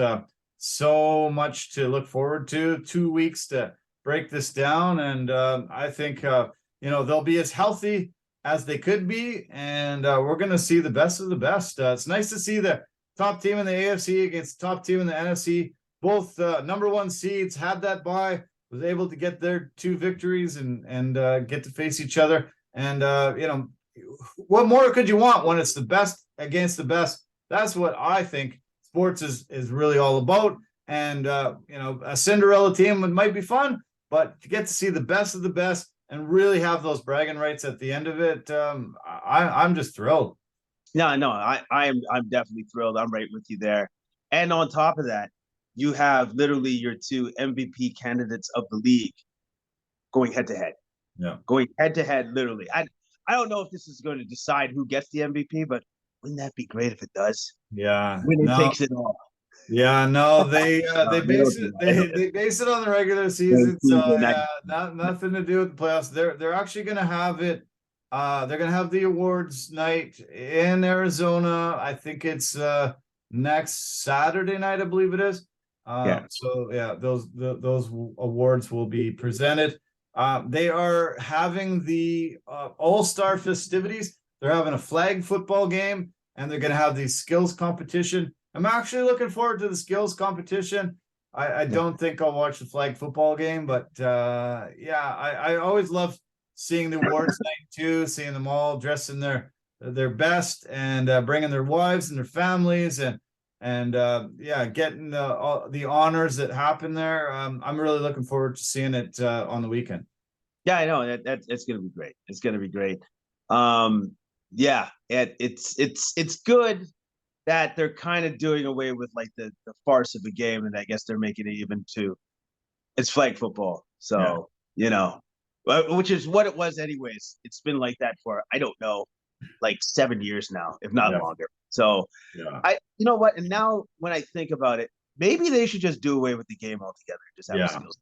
so much to look forward to. 2 weeks to break this down, and I think they'll be as healthy as they could be, and we're going to see the best of the best. It's nice to see the top team in the AFC against the top team in the NFC. Both number one seeds had that bye, was able to get their 2 victories and get to face each other. And what more could you want when it's the best against the best? That's what I think sports is really all about. And a Cinderella team might be fun, but to get to see the best of the best and really have those bragging rights at the end of it, I'm just thrilled. No, I'm definitely thrilled. I'm right with you there. And on top of that, you have literally your 2 MVP candidates of the league going head to head. Yeah. Going head to head, literally. I don't know if this is going to decide who gets the MVP, but wouldn't that be great if it does? Yeah. Winner takes it all. Yeah, no, they base it on the regular season, so nothing to do with the playoffs. They're actually going to have it. They're going to have the awards night in Arizona. I think it's next Saturday night, I believe it is. Those awards will be presented. They are having the all-star festivities. They're having a flag football game, and they're going to have the skills competition. I'm actually looking forward to the skills competition. I don't think I'll watch the flag football game, but I always love seeing the awards night too, seeing them all dressed in their best and bringing their wives and their families and getting the honors that happen there. I'm really looking forward to seeing it on the weekend. Yeah, I know it's going to be great. It's going to be great. It's good that they're kind of doing away with like the farce of the game, and I guess they're making it even to it's flag football. So which is what it was anyways. It's been like that for I don't know, like 7 years now, if not longer. So you know what? And now when I think about it, maybe they should just do away with the game altogether. Just have skills.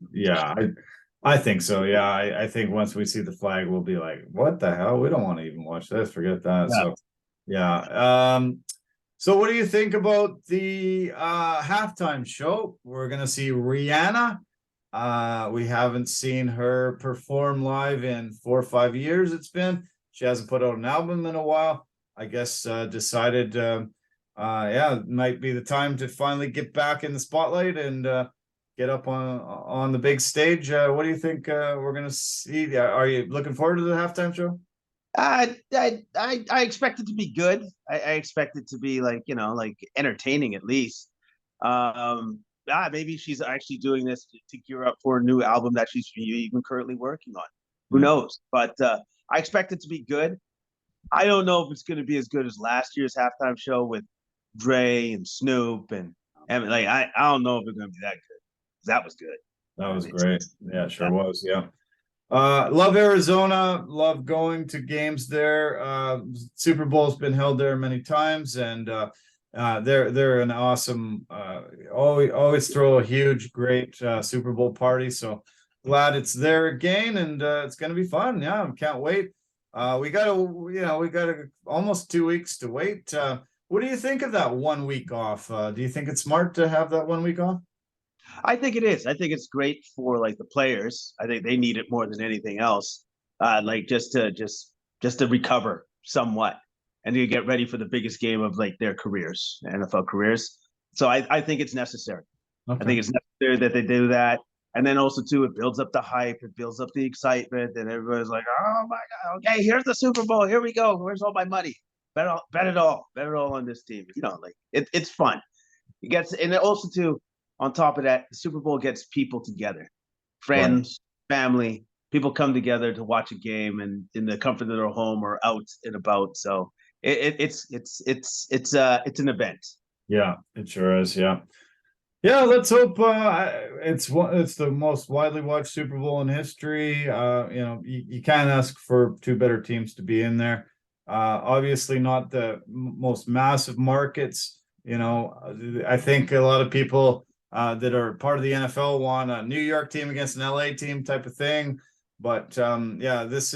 I think so. Yeah, I think once we see the flag, we'll be like, "What the hell? We don't want to even watch this. Forget that." So what do you think about the halftime show? We're gonna see Rihanna. We haven't seen her perform live in 4 or 5 years. It's been. She hasn't put out an album in a while. I guess decided, it might be the time to finally get back in the spotlight and get up on the big stage. What do you think we're gonna see? Are you looking forward to the halftime show? I expect it to be good. I expect it to be like entertaining at least. Maybe she's actually doing this to gear up for a new album that she's even currently working on. Who knows? But I expect it to be good. I don't know if it's going to be as good as last year's halftime show with Dre and Snoop and I don't know if it's going to be that good. That was good. That was great. Yeah, sure was. Yeah. Love Arizona. Love going to games there. Super Bowl's been held there many times, and They're an awesome, always throw a huge, great Super Bowl party. So glad it's there again, and it's going to be fun. Yeah, can't wait. We got almost 2 weeks to wait. What do you think of that 1 week off? Do you think it's smart to have that 1 week off? I think it is. I think it's great for like the players. I think they need it more than anything else. Like just to recover somewhat and to get ready for the biggest game of like their careers, NFL careers. So I think it's necessary. I think it's necessary that they do that. And then also too, it builds up the hype, it builds up the excitement, and everybody's like, "Oh my God, okay, here's the Super Bowl. Here we go. Where's all my money? Bet it all on this team." Like it's fun. It gets, and also too, on top of that, the Super Bowl gets people together, friends, family. People come together to watch a game and in the comfort of their home or out and about. So it's an event. Yeah, it sure is. Yeah. Yeah, let's hope it's the most widely watched Super Bowl in history. You can't ask for two better teams to be in there. Obviously not the most massive markets. I think a lot of people that are part of the NFL want a New York team against an LA team type of thing. But this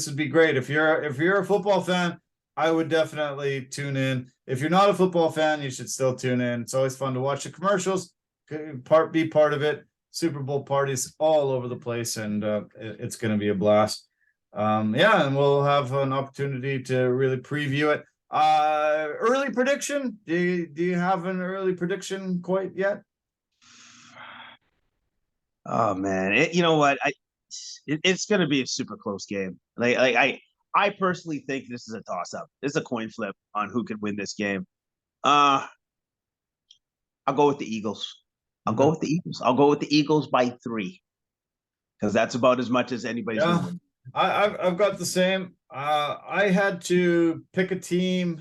would be great. If you're a football fan, I would definitely tune in. If you're not a football fan, you should still tune in. It's always fun to watch the commercials, be part of it. Super Bowl parties all over the place, and it's going to be a blast. And we'll have an opportunity to really preview it. Early prediction? Do you have an early prediction quite yet? Oh man, you know what? It's going to be a super close game. I personally think this is a toss-up. This is a coin flip on who could win this game. I'll go with the Eagles. I'll go with the Eagles by 3 because that's about as much as anybody's going to win. I've got the same. I had to pick a team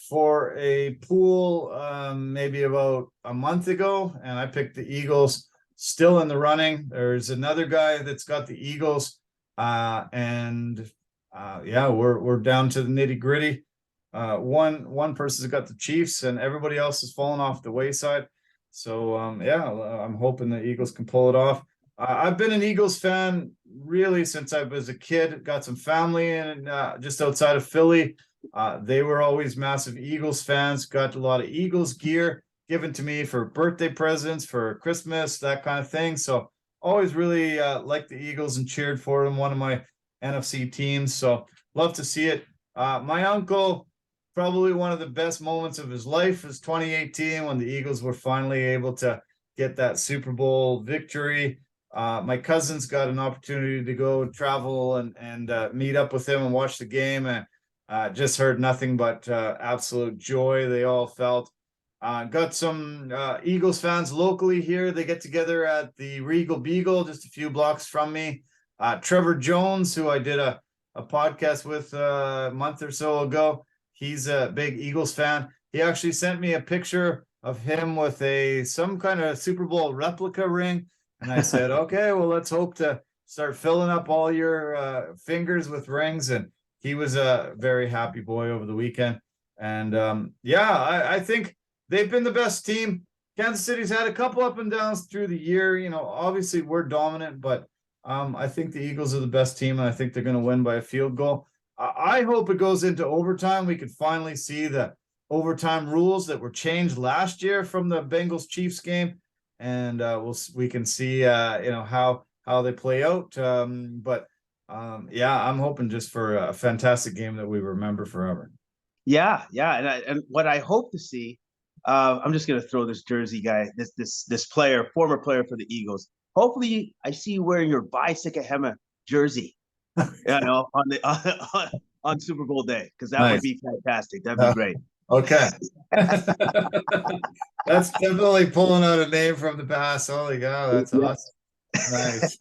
for a pool maybe about a month ago, and I picked the Eagles. Still in the running. There's another guy that's got the Eagles, and we're down to the nitty gritty. One person's got the Chiefs, and everybody else has fallen off the wayside. So I'm hoping the Eagles can pull it off. I've been an Eagles fan really since I was a kid. Got some family in just outside of Philly. They were always massive Eagles fans. Got a lot of Eagles gear given to me for birthday presents, for Christmas, that kind of thing. So always really liked the Eagles and cheered for them. One of my NFC teams. So love to see it. My uncle, probably one of the best moments of his life is 2018 when the Eagles were finally able to get that Super Bowl victory. My cousins got an opportunity to go travel and meet up with him and watch the game, and just heard nothing but absolute joy they all felt. Got some Eagles fans locally here. They get together at the Regal Beagle, just a few blocks from me. Trevor Jones, who I did a podcast with a month or so ago, he's a big Eagles fan. He actually sent me a picture of him with some kind of Super Bowl replica ring. And I said, okay, well, let's hope to start filling up all your fingers with rings. And he was a very happy boy over the weekend. And I think they've been the best team. Kansas City's had a couple up and downs through the year. Obviously we're dominant, but I think the Eagles are the best team, and I think they're going to win by a field goal. I hope it goes into overtime. We could finally see the overtime rules that were changed last year from the Bengals Chiefs game, and we can see how they play out. I'm hoping just for a fantastic game that we remember forever. Yeah, and what I hope to see, I'm just gonna throw this Jersey guy, this player, former player for the Eagles. Hopefully, I see you wearing your Bicycle Hema jersey, on Super Bowl day, because that would be fantastic. That'd be great. Okay. That's definitely pulling out a name from the past. Holy cow, that's awesome. Nice.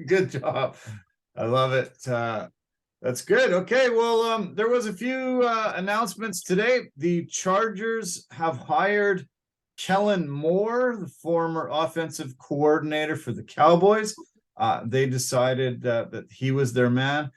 Good job. I love it. That's good. Okay, well, there was a few announcements today. The Chargers have hired Kellen Moore, the former offensive coordinator for the Cowboys. They decided that he was their man.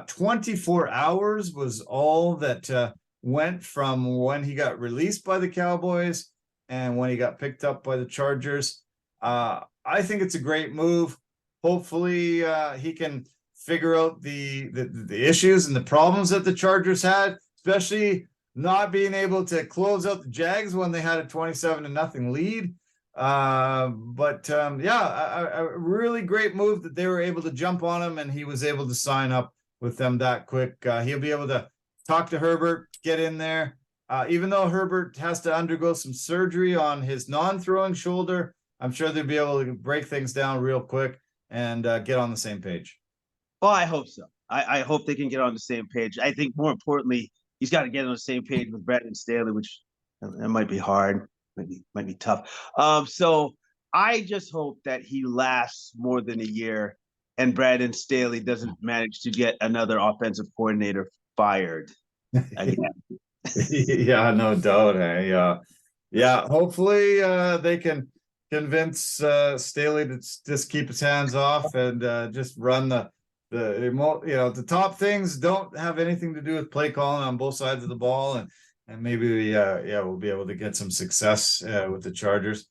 24 hours was all that went from when he got released by the Cowboys and when he got picked up by the Chargers. I think it's a great move. Hopefully he can figure out the issues and the problems that the Chargers had, especially not being able to close out the Jags when they had a 27-0 lead. A really great move that they were able to jump on him, and he was able to sign up with them that quick. He'll be able to talk to Herbert, get in there. Even though Herbert has to undergo some surgery on his non-throwing shoulder, I'm sure they'll be able to break things down real quick and get on the same page. Well, I hope so. I hope they can get on the same page. I think more importantly, he's got to get on the same page with Brandon Staley, which that might be hard, might be tough. So I just hope that he lasts more than a year and Brandon Staley doesn't manage to get another offensive coordinator fired again. Yeah, no doubt. Hopefully they can convince Staley to just keep his hands off and just run the top things. Don't have anything to do with play calling on both sides of the ball, and maybe we'll be able to get some success with the Chargers.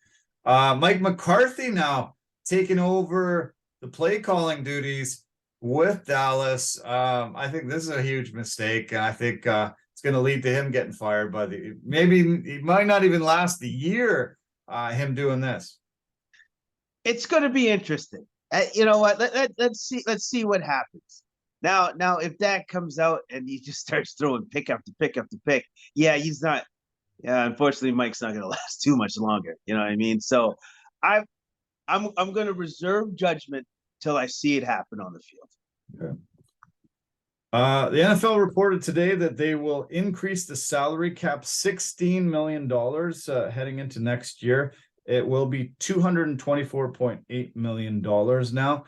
Mike McCarthy now taking over the play calling duties with Dallas. I think this is a huge mistake, and I think it's going to lead to him getting fired maybe he might not even last the year, him doing this. It's going to be interesting. You know what? Let's see what happens. Now, if Dak comes out and he just starts throwing pick after pick after pick, he's not. Yeah, unfortunately, Mike's not going to last too much longer. You know what I mean? So, I'm going to reserve judgment till I see it happen on the field. Okay. The NFL reported today that they will increase the salary cap $16 million heading into next year. It will be $224.8 million now.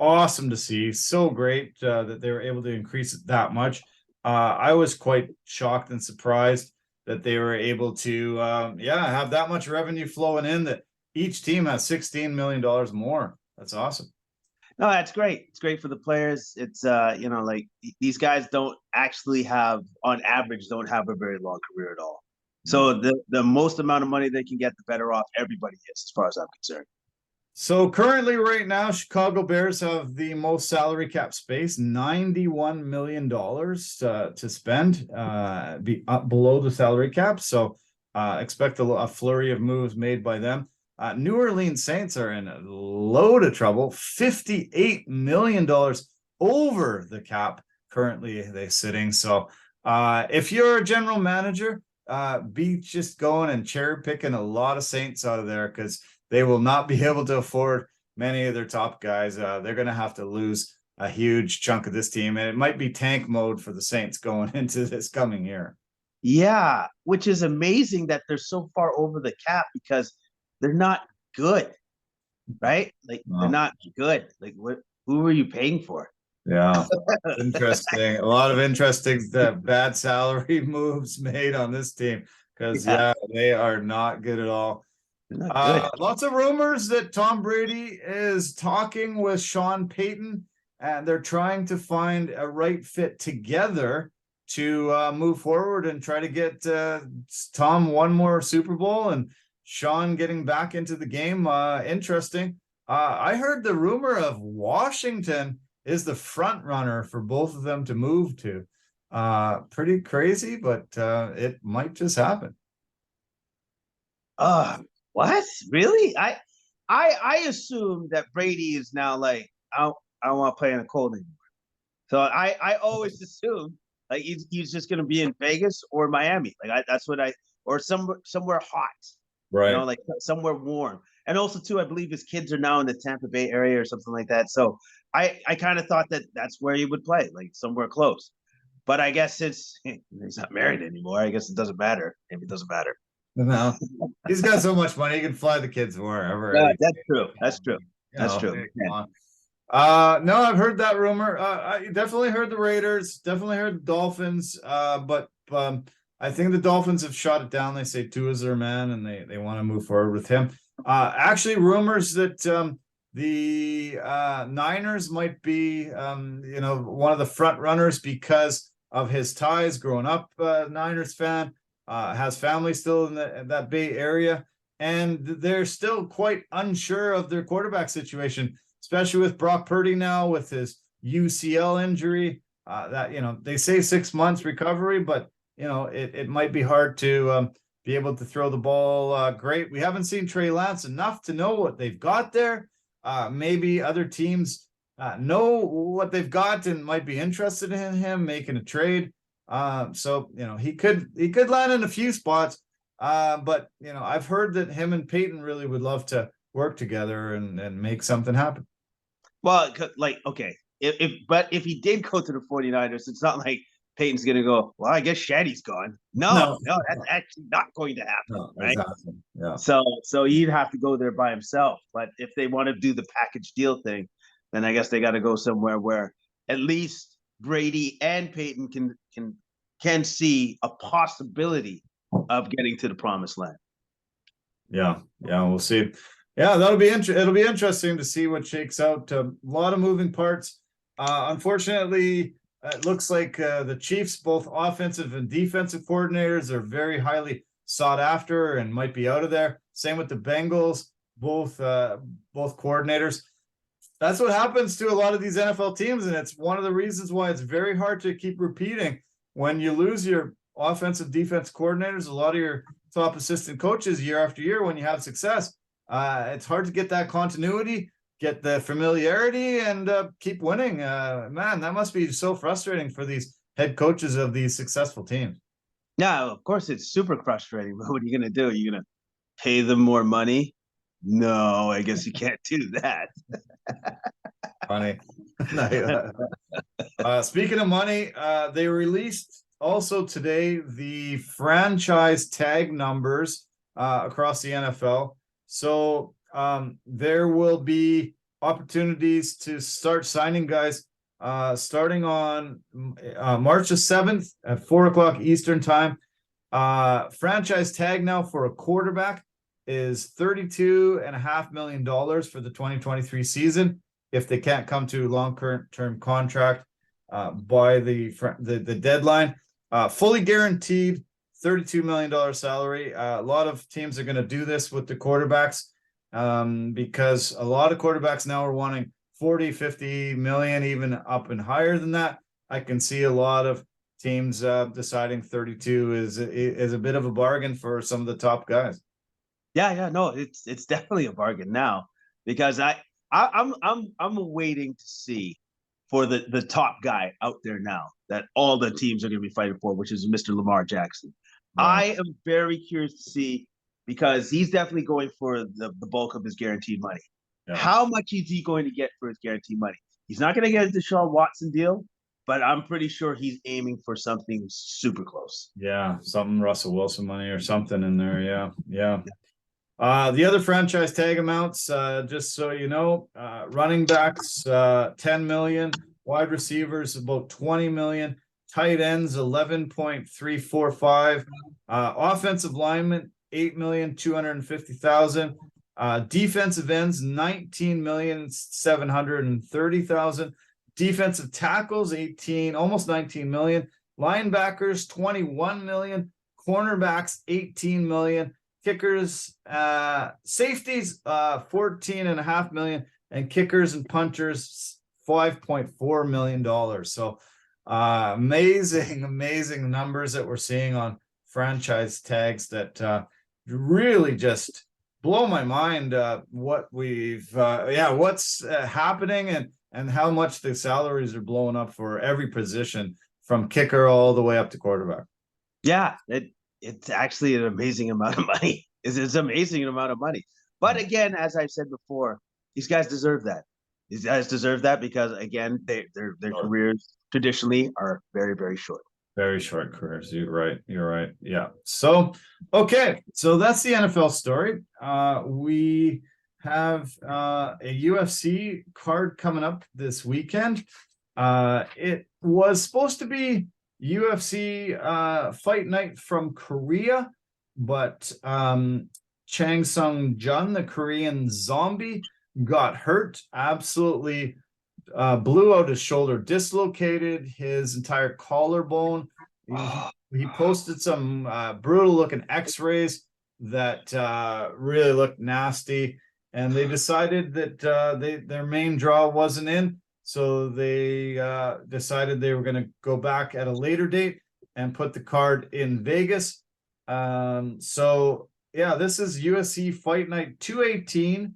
Awesome to see. So great that they were able to increase it that much. I was quite shocked and surprised that they were able to have that much revenue flowing in, that each team has $16 million more. That's awesome. No, that's great. It's great for the players. It's like these guys don't actually on average don't have a very long career at all. So the most amount of money they can get, the better off everybody is, as far as I'm concerned. So currently right now, Chicago Bears have the most salary cap space, $91 million to spend, be up below the salary cap. So expect a flurry of moves made by them. New Orleans Saints are in a load of trouble, $58 million over the cap currently they're sitting. So if you're a general manager, be just going and cherry picking a lot of Saints out of there, because they will not be able to afford many of their top guys. They're going to have to lose a huge chunk of this team, and it might be tank mode for the Saints going into this coming year. Yeah, which is amazing that they're so far over the cap, because they're not good, right? Like they're not good. Like who are you paying for? Yeah, interesting. A lot of interesting bad salary moves made on this team, because they are not good at all. Lots of rumors that Tom Brady is talking with Sean Payton, and they're trying to find a right fit together to move forward and try to get Tom one more Super Bowl and Sean getting back into the game. Interesting. I heard the rumor of Washington is the front runner for both of them to move to. Pretty crazy, but it might just happen. What? Really? I assume that Brady is now like, I don't want to play in the cold anymore. So I always assume like he's just gonna be in Vegas or Miami. Like that's what or somewhere hot. Right. You know, like somewhere warm. And also too, I believe his kids are now in the Tampa Bay area or something like that. So I kind of thought that that's where he would play, like somewhere close. But I guess he's not married anymore. I guess it doesn't matter. Maybe it doesn't matter. No, he's got so much money, he can fly the kids wherever. Yeah, that's true. That's true. That's true. No, I've heard that rumor. I definitely heard the Raiders, definitely heard the Dolphins. But I think the Dolphins have shot it down. They say Tua is their man, and they want to move forward with him. Actually, rumors that the Niners might be, one of the front runners, because of his ties growing up, Niners fan, has family still in that Bay Area, and they're still quite unsure of their quarterback situation, especially with Brock Purdy now with his UCL injury. That, they say 6 months recovery, but it might be hard to be able to throw the ball great. We haven't seen Trey Lance enough to know what they've got there. Maybe other teams know what they've got and might be interested in him making a trade. So he could land in a few spots. But I've heard that him and Peyton really would love to work together and make something happen. Well, okay, if he did go to the 49ers, it's not like Peyton's going to go, well, I guess Shaddy's gone. No, that's actually not going to happen. No, right? Exactly. Yeah. So he'd have to go there by himself. But if they want to do the package deal thing, then I guess they got to go somewhere where at least Brady and Peyton can see a possibility of getting to the promised land. Yeah, we'll see. Yeah, it'll be interesting to see what shakes out. A lot of moving parts. Unfortunately, it looks like the Chiefs, both offensive and defensive coordinators, are very highly sought after and might be out of there. Same with the Bengals, both coordinators. That's what happens to a lot of these NFL teams, and it's one of the reasons why it's very hard to keep repeating. When you lose your offensive defense coordinators, a lot of your top assistant coaches year after year, when you have success, it's hard to get that continuity, get the familiarity, and keep winning. Man, that must be so frustrating for these head coaches of these successful teams. Yeah, of course it's super frustrating, but what are you going to do? Are you going to pay them more money? No, I guess you can't do that. Funny. Speaking of money, they released also today the franchise tag numbers across the NFL. So there will be opportunities to start signing guys starting on March the 7th at 4:00 Eastern time. Franchise tag now for a quarterback is $32.5 million for the 2023 season if they can't come to long-term contract by the deadline. Fully guaranteed $32 million salary. A lot of teams are going to do this with the quarterbacks because a lot of quarterbacks now are wanting 40, 50 million, even up and higher than that. I can see a lot of teams deciding 32 is a bit of a bargain for some of the top guys. Yeah, no, it's definitely a bargain now because I'm waiting to see for the top guy out there now that all the teams are going to be fighting for, which is Mr. Lamar Jackson. Right. I am very curious to see because he's definitely going for the bulk of his guaranteed money. Yeah. How much is he going to get for his guaranteed money? He's not going to get a Deshaun Watson deal, but I'm pretty sure he's aiming for something super close. Yeah, something Russell Wilson money or something in there. Yeah. The other franchise tag amounts, just so you know, running backs, 10 million, wide receivers, about 20 million, tight ends, 11.345, offensive linemen, 8,250,000, defensive ends, 19,730,000, defensive tackles, almost 19 million, linebackers, 21 million, cornerbacks, 18 million, kickers, safeties, 14.5 million, and kickers and punchers, $5.4 million. So amazing numbers that we're seeing on franchise tags that really just blow my mind. What what's happening and how much the salaries are blowing up for every position from kicker all the way up to quarterback. Yeah, it's actually an amazing amount of money. It's an amazing amount of money. But again, as I've said before, these guys deserve that. These guys deserve that because, again, their careers traditionally are very, very short. Very short careers. You're right. Yeah. So, okay. So that's the NFL story. We have a UFC card coming up this weekend. It was supposed to be UFC fight night from Korea, but Chang Sung Jun, the Korean zombie, got hurt, absolutely blew out his shoulder, dislocated his entire collarbone. He posted some brutal looking x-rays that really looked nasty, and they decided that their main draw wasn't in, so they decided they were going to go back at a later date and put the card in Vegas. So yeah, this is UFC Fight Night 218,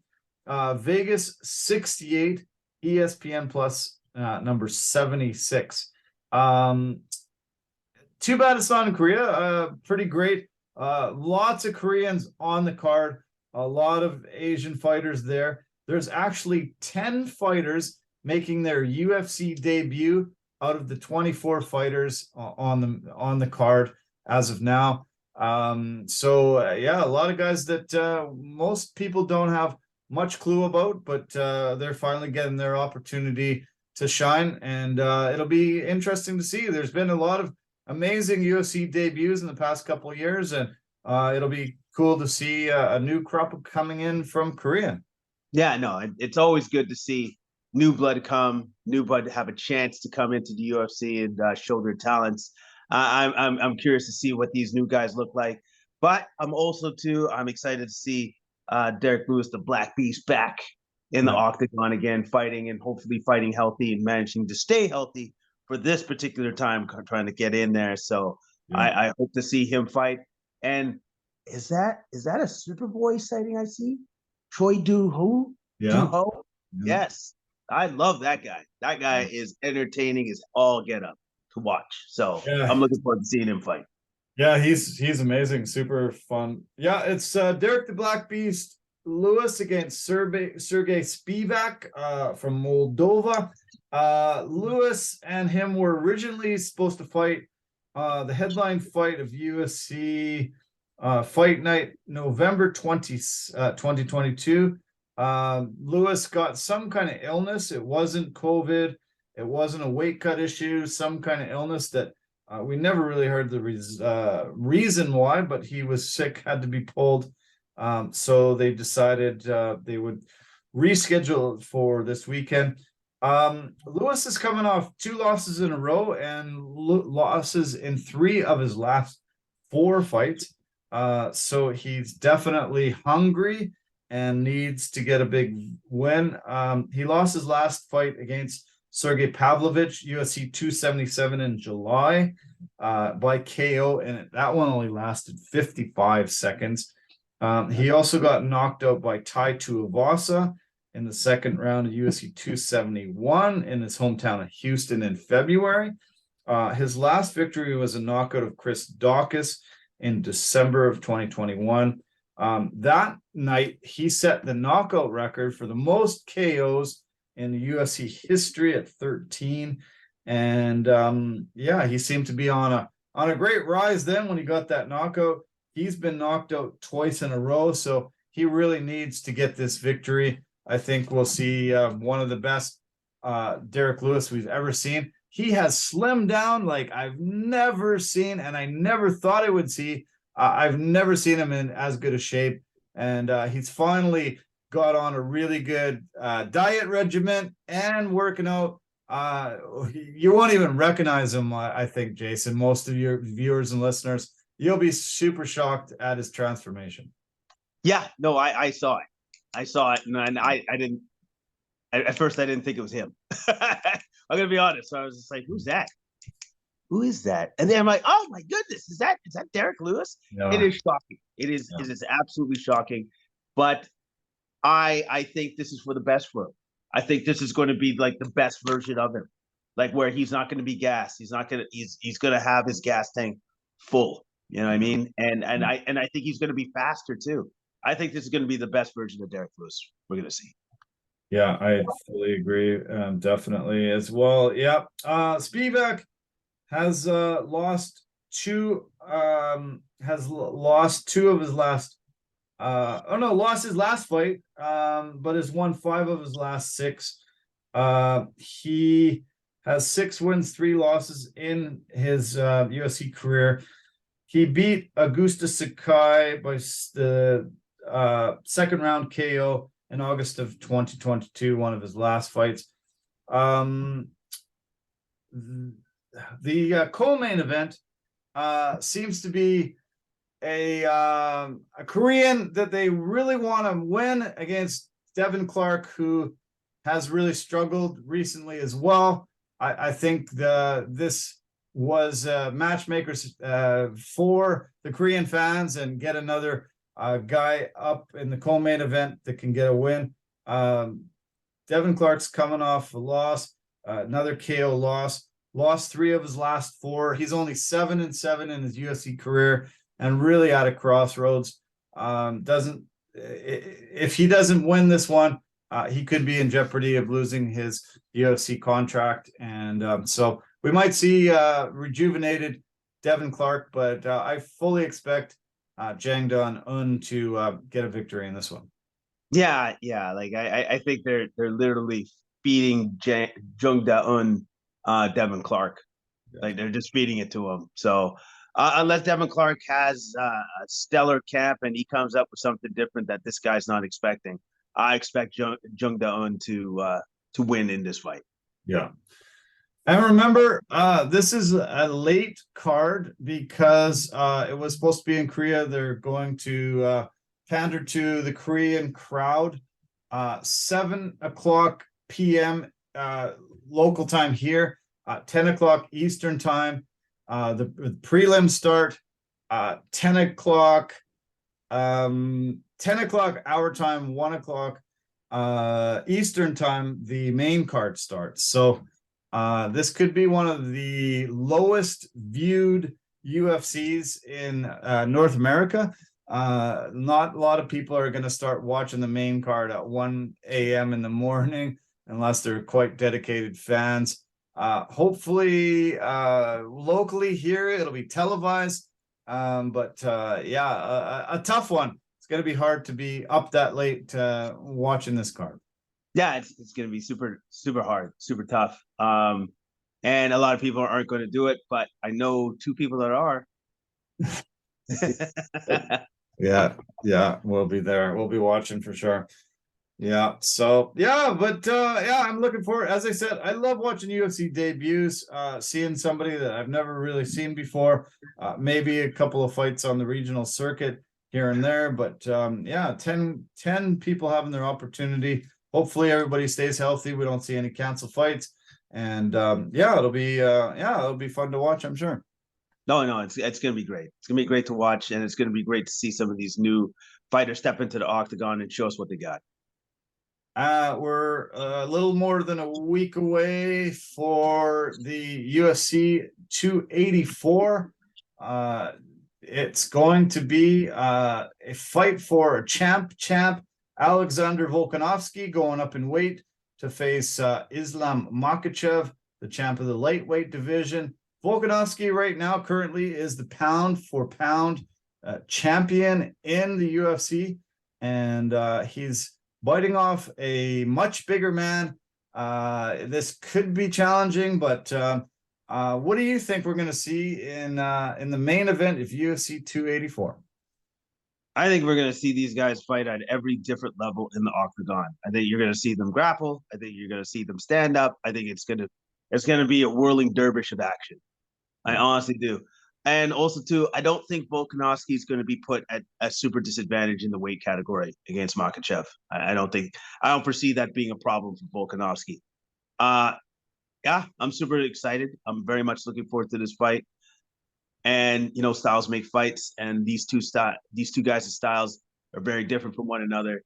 Vegas 68, ESPN Plus number 76. Too bad it's not in Korea. Pretty great. Lots of Koreans on the card. A lot of Asian fighters there. There's actually 10 fighters making their UFC debut out of the 24 fighters on the card as of now. Yeah, a lot of guys that most people don't have much clue about, but they're finally getting their opportunity to shine, and it'll be interesting to see. There's been a lot of amazing UFC debuts in the past couple of years, and it'll be cool to see a new crop coming in from Korea. Yeah, no, it's always good to see new blood have a chance to come into the UFC and show their talents. I'm curious to see what these new guys look like, but I'm excited to see Derrick Lewis, the Black Beast, back in the octagon again, fighting and hopefully fighting healthy and managing to stay healthy for this particular time, trying to get in there. So I hope to see him fight. And is that a Superboy sighting I see? Troy Duho? Yeah. Duho? Yes. I love that guy. That guy is entertaining as all get up to watch. So I'm looking forward to seeing him fight. Yeah, he's amazing, super fun. Yeah, it's Derrick the Black Beast Lewis against Sergey Spivak from Moldova. Lewis and him were originally supposed to fight the headline fight of UFC Fight Night November 2022. Lewis got some kind of illness. It wasn't COVID. It wasn't a weight cut issue, some kind of illness that we never really heard the reason why, but he was sick, had to be pulled. So they decided they would reschedule it for this weekend. Lewis is coming off 2 losses in a row and losses in 3 of his last 4 fights. So he's definitely hungry and needs to get a big win. He lost his last fight against Sergey Pavlovich, UFC 277 in July by KO, and that one only lasted 55 seconds. He also got knocked out by Tai Tuivasa in the second round of UFC 271 in his hometown of Houston in February. His last victory was a knockout of Chris Daukaus in December of 2021. That night, he set the knockout record for the most KOs in the UFC history at 13. And he seemed to be on a great rise then when he got that knockout. He's been knocked out twice in a row, so he really needs to get this victory. I think we'll see one of the best Derrick Lewis we've ever seen. He has slimmed down like I've never seen, and I never thought I would see. I've never seen him in as good a shape, and he's finally got on a really good diet regimen and working out. You won't even recognize him, I think, Jason. Most of your viewers and listeners, you'll be super shocked at his transformation. Yeah, no, I saw it. I saw it, and I didn't. At first, I didn't think it was him. I'm gonna be honest. So I was just like, "Who's that? Who is that?" And then I'm like, "Oh my goodness, is that Derrick Lewis?" Yeah. It is shocking. It is absolutely shocking. But I think this is for the best for him. I think this is going to be like the best version of him, like where he's not going to be gassed. He's going to have his gas tank full. You know what I mean? And I think he's going to be faster too. I think this is going to be the best version of Derrick Lewis we're going to see. Yeah, I fully agree. Definitely as well. Yeah. Spivak has lost 2 of his last lost his last fight, but has won 5 of his last 6. He has 6 wins, 3 losses in his UFC career. He beat Augusta Sakai by the second round KO in August of 2022, one of his last fights. The co-main event seems to be a Korean that they really want to win against Devin Clark, who has really struggled recently as well. I think this was matchmakers for the Korean fans, and get another guy up in the co-main event that can get a win. Devin Clark's coming off a loss, another KO loss. Lost 3 of his last 4. He's only 7-7 in his UFC career, and really at a crossroads. If he doesn't win this one, he could be in jeopardy of losing his UFC contract, and so we might see rejuvenated Devin Clark, but I fully expect Jang Da-un to get a victory in this one. Yeah. Like I think they're literally feeding Jung Da-un Devin Clark. Like they're just feeding it to him. So unless Devin Clark has a stellar camp and he comes up with something different that this guy's not expecting, I expect Jung Da-un to win in this fight. Yeah. And remember, this is a late card because it was supposed to be in Korea. They're going to pander to the Korean crowd. 7:00 p.m. Local time here, 10 o'clock Eastern time. The prelims start 10 o'clock, 10 o'clock our time, 1 o'clock Eastern time. The main card starts. So this could be one of the lowest viewed UFCs in North America. Not a lot of people are going to start watching the main card at 1 a.m. in the morning unless they're quite dedicated fans. Hopefully locally here it'll be televised, but a tough one. It's going to be hard to be up that late watching this card. Yeah, it's going to be super hard, super tough, and a lot of people aren't going to do it, but I know 2 people that are. Yeah, we'll be there. We'll be watching for sure. Yeah, so I'm looking forward. As I said, I love watching UFC debuts, seeing somebody that I've never really seen before, maybe a couple of fights on the regional circuit here and there, but 10 people having their opportunity. Hopefully everybody stays healthy. We don't see any cancel fights, and it'll be fun to watch, I'm sure. No, it's going to be great. It's going to be great to watch, and it's going to be great to see some of these new fighters step into the octagon and show us what they got. We're a little more than a week away for the UFC 284. It's going to be a fight for a champ Alexander Volkanovski, going up in weight to face Islam Makhachev, the champ of the lightweight division. Volkanovski right now currently is the pound for pound champion in the UFC, and he's biting off a much bigger man. This could be challenging, but what do you think we're going to see in the main event of UFC 284? I think we're going to see these guys fight at every different level in the octagon. I think you're going to see them grapple. I think you're going to see them stand up. I think it's going to be a whirling dervish of action. I honestly do. And also, too, I don't think Volkanovski is going to be put at a super disadvantage in the weight category against Makhachev. I don't foresee that being a problem for Volkanovski. I'm super excited. I'm very much looking forward to this fight. And styles make fights, and these two guys' styles are very different from one another.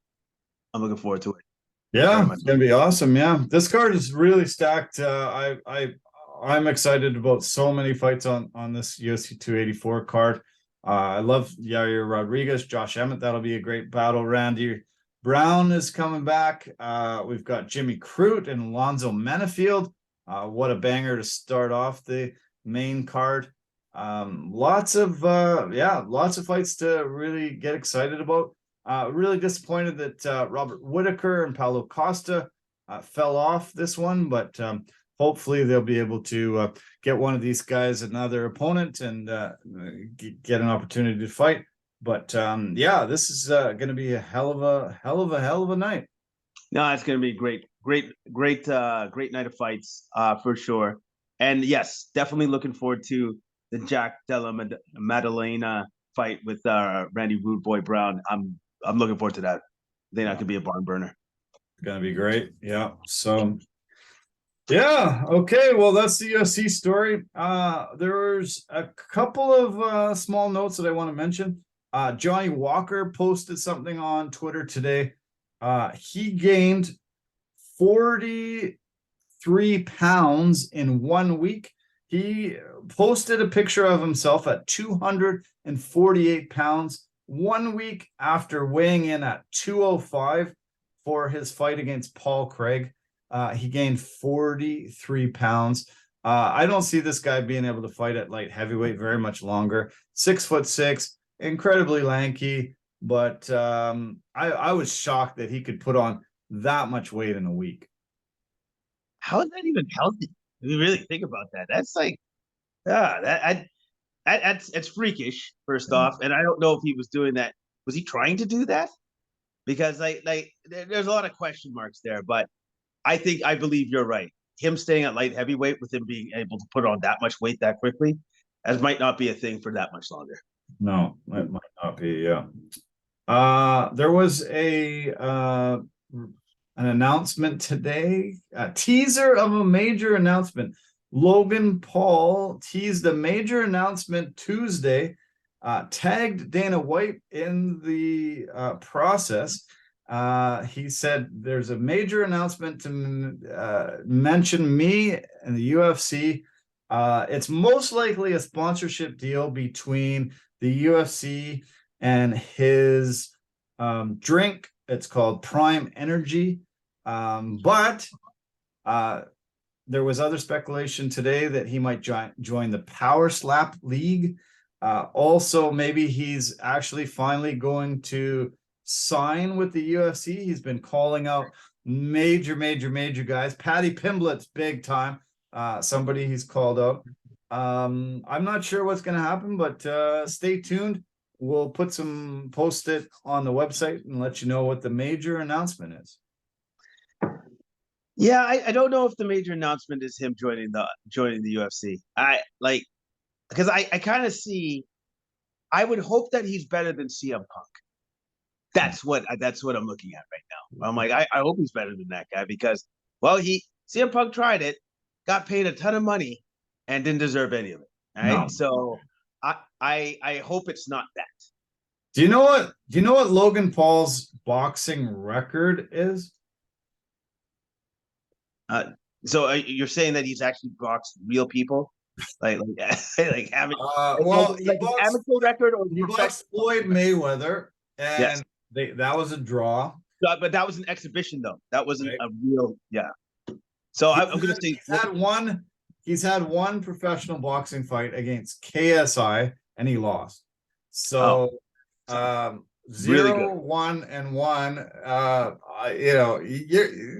I'm looking forward to it. Yeah, it's gonna be awesome. Yeah, this card is really stacked. I'm excited about so many fights on this UFC 284 card. I love Yair Rodriguez, Josh Emmett. That'll be a great battle. Randy Brown is coming back. We've got Jimmy Crute and Alonzo Menafield. What a banger to start off the main card. Lots of fights to really get excited about. Really disappointed that Robert Whitaker and Paulo Costa fell off this one, but hopefully they'll be able to get one of these guys another opponent and get an opportunity to fight. But this is going to be a hell of a night. No, it's going to be great great night of fights, for sure. And yes, definitely looking forward to the Jack Della Maddalena fight with Randy Rude Boy Brown. I'm looking forward to that. I think that could be a barn burner. It's gonna be great. Yeah. So yeah, okay. Well, that's the UFC story. There's a couple of small notes that I want to mention. Johnny Walker posted something on Twitter today. He gained 43 pounds in 1 week. He posted a picture of himself at 248 pounds 1 week after weighing in at 205 for his fight against Paul Craig. He gained 43 pounds. I don't see this guy being able to fight at light heavyweight very much longer. 6'6", incredibly lanky, but I was shocked that he could put on that much weight in a week. How is that even healthy? If you really think about that, that's like, that's freakish. First off, and I don't know if he was doing that. Was he trying to do that? Because there's a lot of question marks there. But I believe you're right. Him staying at light heavyweight with him being able to put on that much weight that quickly, as might not be a thing for that much longer. No, it might not be. Yeah. There was an announcement today, a teaser of a major announcement. Logan Paul teased a major announcement Tuesday, tagged Dana White in the process. He said there's a major announcement to mention me and the UFC. It's most likely a sponsorship deal between the UFC and his drink. It's called Prime Energy. But there was other speculation today that he might join the Power Slap League. Also, maybe he's actually finally going to sign with the UFC. He's been calling out major guys. Paddy Pimblett's big time. Somebody he's called out. I'm not sure what's going to happen, but stay tuned. We'll post it on the website and let you know what the major announcement is. Yeah, I don't know if the major announcement is him joining the UFC. Because I kind of see. I would hope that he's better than CM Punk. That's what I'm looking at right now. I'm like, I hope he's better than that guy because, well, CM Punk tried it, got paid a ton of money, and didn't deserve any of it. Right? No. So I hope it's not that. Do you know what Logan Paul's boxing record is? So you're saying that he's actually boxed real people, like having amateur record, or he boxed Floyd Mayweather, and yes. That was a draw. But that was an exhibition, though. That wasn't a real, yeah. So I'm going to say he's had one professional boxing fight against KSI, and he lost. So 0-1-1.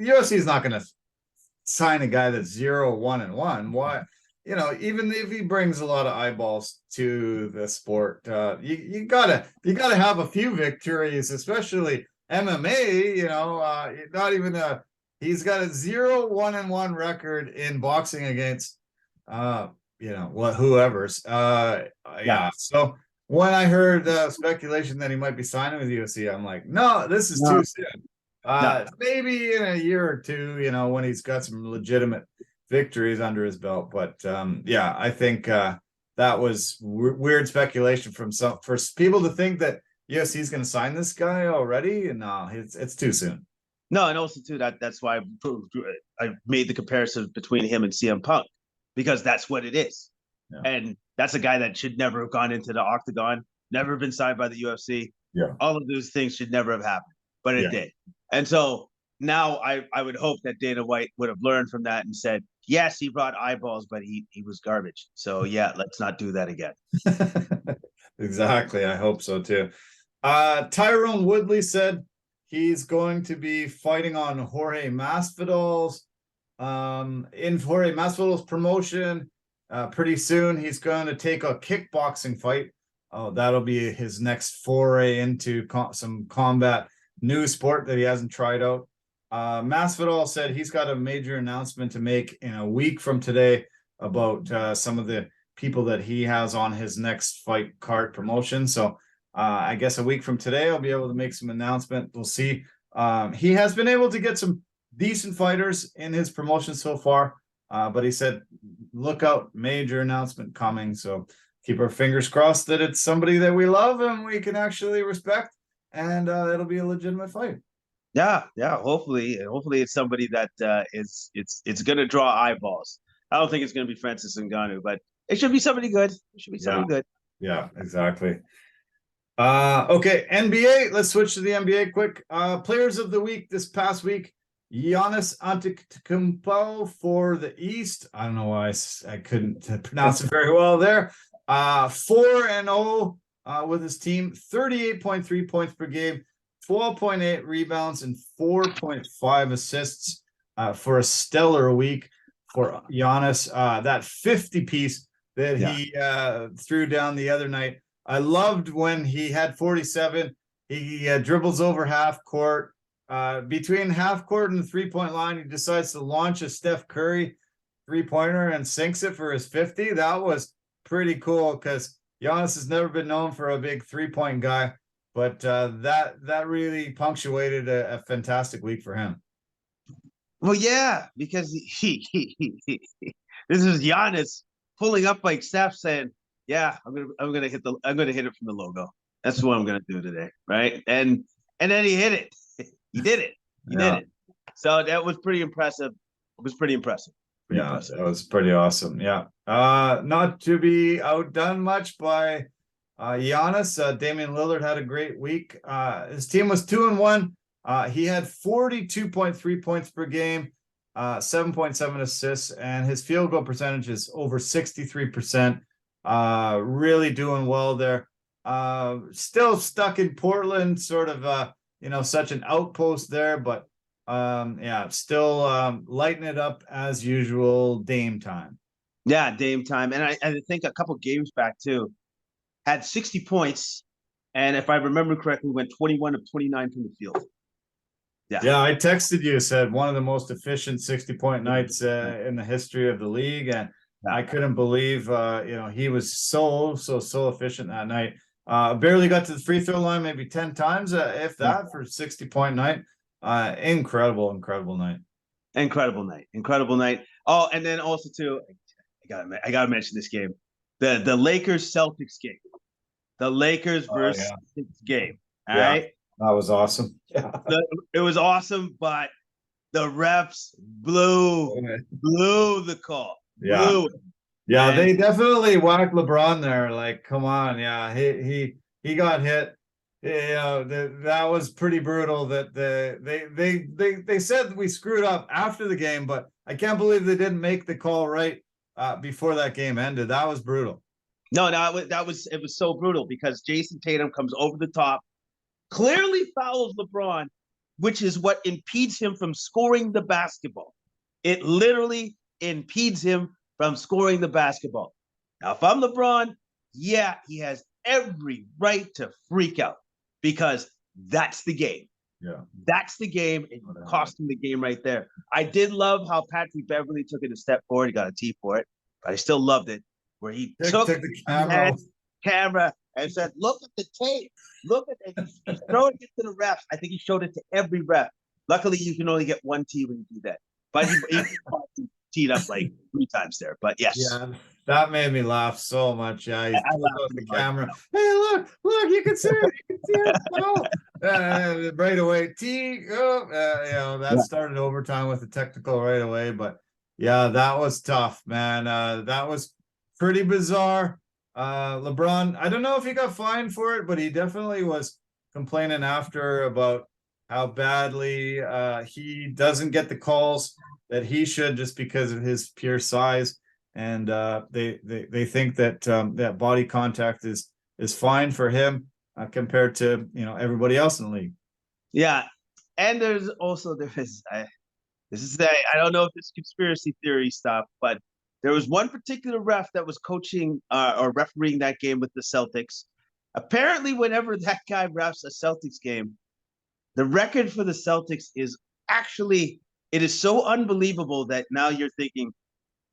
UFC is not going to sign a guy that's 0-1-1. Why? Even if he brings a lot of eyeballs to the sport, you gotta have a few victories, especially MMA. Not even he's got a 0-1-1 record in boxing against whoever's. Yeah. So when I heard speculation that he might be signing with UFC, I'm like, no, this is too soon. Maybe in a year or two, when he's got some legitimate victories under his belt. But I think that was weird speculation for people to think that UFC is going to sign this guy already. And no, it's too soon. No, and also too that's why I made the comparison between him and CM Punk, because that's what it is. Yeah. And that's a guy that should never have gone into the octagon, never been signed by the UFC. Yeah, all of those things should never have happened, but it did. And so now I would hope that Dana White would have learned from that and said, yes, he brought eyeballs, but he was garbage. So yeah, let's not do that again. Exactly. I hope so too. Tyrone Woodley said he's going to be fighting on Jorge Masvidal's promotion pretty soon. He's going to take a kickboxing fight. Oh, that'll be his next foray into some combat new sport that he hasn't tried out. Masvidal said he's got a major announcement to make in a week from today about some of the people that he has on his next fight card promotion. So I guess a week from today, I'll be able to make some announcement. We'll see. He has been able to get some decent fighters in his promotion so far, but he said, look out, major announcement coming. So keep our fingers crossed that it's somebody that we love and we can actually respect, and it'll be a legitimate fight. Yeah. Hopefully it's somebody that it's gonna draw eyeballs. I don't think it's gonna be Francis Ngannou, but it should be somebody good. It should be somebody good. Yeah, exactly. Okay, NBA. Let's switch to the NBA quick. Players of the week this past week: Giannis Antetokounmpo for the East. I don't know why I couldn't pronounce it very well there. 4-0 with his team, 38.3 points per game, 12.8 rebounds, and 4.5 assists for a stellar week for Giannis. That 50 piece that he threw down the other night. I loved when he had 47. He dribbles over half court. Between half court and the three-point line, he decides to launch a Steph Curry three-pointer and sinks it for his 50. That was pretty cool because Giannis has never been known for a big three-point guy, but that really punctuated a fantastic week for him. Well, yeah, because he this is Giannis pulling up like Steph saying, "Yeah, I'm gonna hit it from the logo. That's what I'm gonna do today, right?" And then he hit it. He did it. He did it. So that was pretty impressive. It was pretty impressive. That was pretty awesome. Yeah. Not to be outdone much by Giannis. Damian Lillard had a great week. His team was 2-1. He had 42.3 points per game, 7.7 assists, and his field goal percentage is over 63%. Really doing well there. Still stuck in Portland, sort of such an outpost there, but still lighting it up as usual. Dame time. Yeah, Dame time. And I think a couple games back too, had 60 points, and if I remember correctly, went 21 of 29 from the field. Yeah, I texted you, said one of the most efficient 60-point nights in the history of the league, and I couldn't believe he was so efficient that night. Barely got to the free throw line maybe 10 times, if that, for 60-point night. Incredible night. Incredible night. Oh, and then also too, I gotta mention this game, the Lakers Celtics game, the Lakers versus Celtics game. All right, that was awesome. Yeah, it was awesome, but the refs blew the call. Yeah, they definitely whacked LeBron there. Like, come on, yeah, he got hit. That was pretty brutal. That they said we screwed up after the game, but I can't believe they didn't make the call right before that game ended. That was brutal. No, it was so brutal because Jason Tatum comes over the top, clearly fouls LeBron, which is what impedes him from scoring the basketball. It literally impedes him from scoring the basketball. Now, if I'm LeBron, yeah, he has every right to freak out because that's the game. Yeah, that's the game. It cost him the game right there. I did love how Patrick Beverly took it a step forward. He got a T for it, but I still loved it where he took the camera and said, "Look at the tape. Look at it." He's throwing it to the refs. I think he showed it to every ref. Luckily, you can only get one T when you do that. But he teed up like 3 times there. But yes. Yeah, that made me laugh so much. Yeah, he's on the camera. Hey, look, you can see it. You can see it. Right away. That started overtime with the technical right away. But yeah, that was tough, man. That was pretty bizarre. LeBron, I don't know if he got fined for it, but he definitely was complaining after about how badly he doesn't get the calls that he should just because of his pure size. And they think that that body contact is fine for him compared to everybody else in the league. Yeah, and there's also I don't know if it's conspiracy theory stuff, but there was one particular ref that was coaching or refereeing that game with the Celtics. Apparently, whenever that guy refs a Celtics game, the record for the Celtics is actually, it is so unbelievable that now you're thinking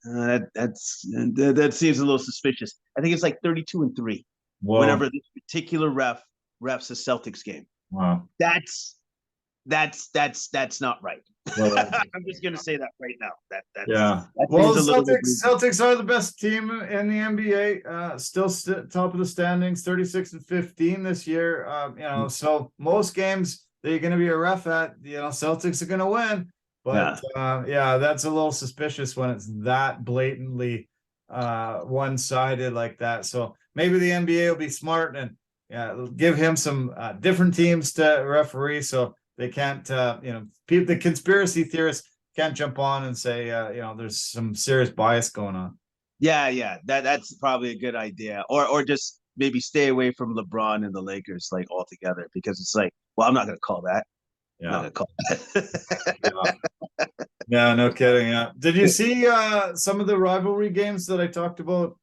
that seems a little suspicious. I think it's like 32-3. Whoa. Whenever this particular refs a Celtics game. Wow. That's not right. Well, I'm just gonna say that right now. That well, seems a little bit Celtics are the best team in the NBA. Still top of the standings, 36-15 this year. So most games that you're going to be a ref at, Celtics are going to win. But that's a little suspicious when it's that blatantly one-sided like that. So maybe the NBA will be smart and give him some different teams to referee, so they can't, the conspiracy theorists can't jump on and say, there's some serious bias going on. Yeah, that's probably a good idea, or just maybe stay away from LeBron and the Lakers like altogether, because it's like, well, I'm not going to call that. Yeah. I'm not going to call that. Yeah, no kidding. Yeah. Did you see some of the rivalry games that I talked about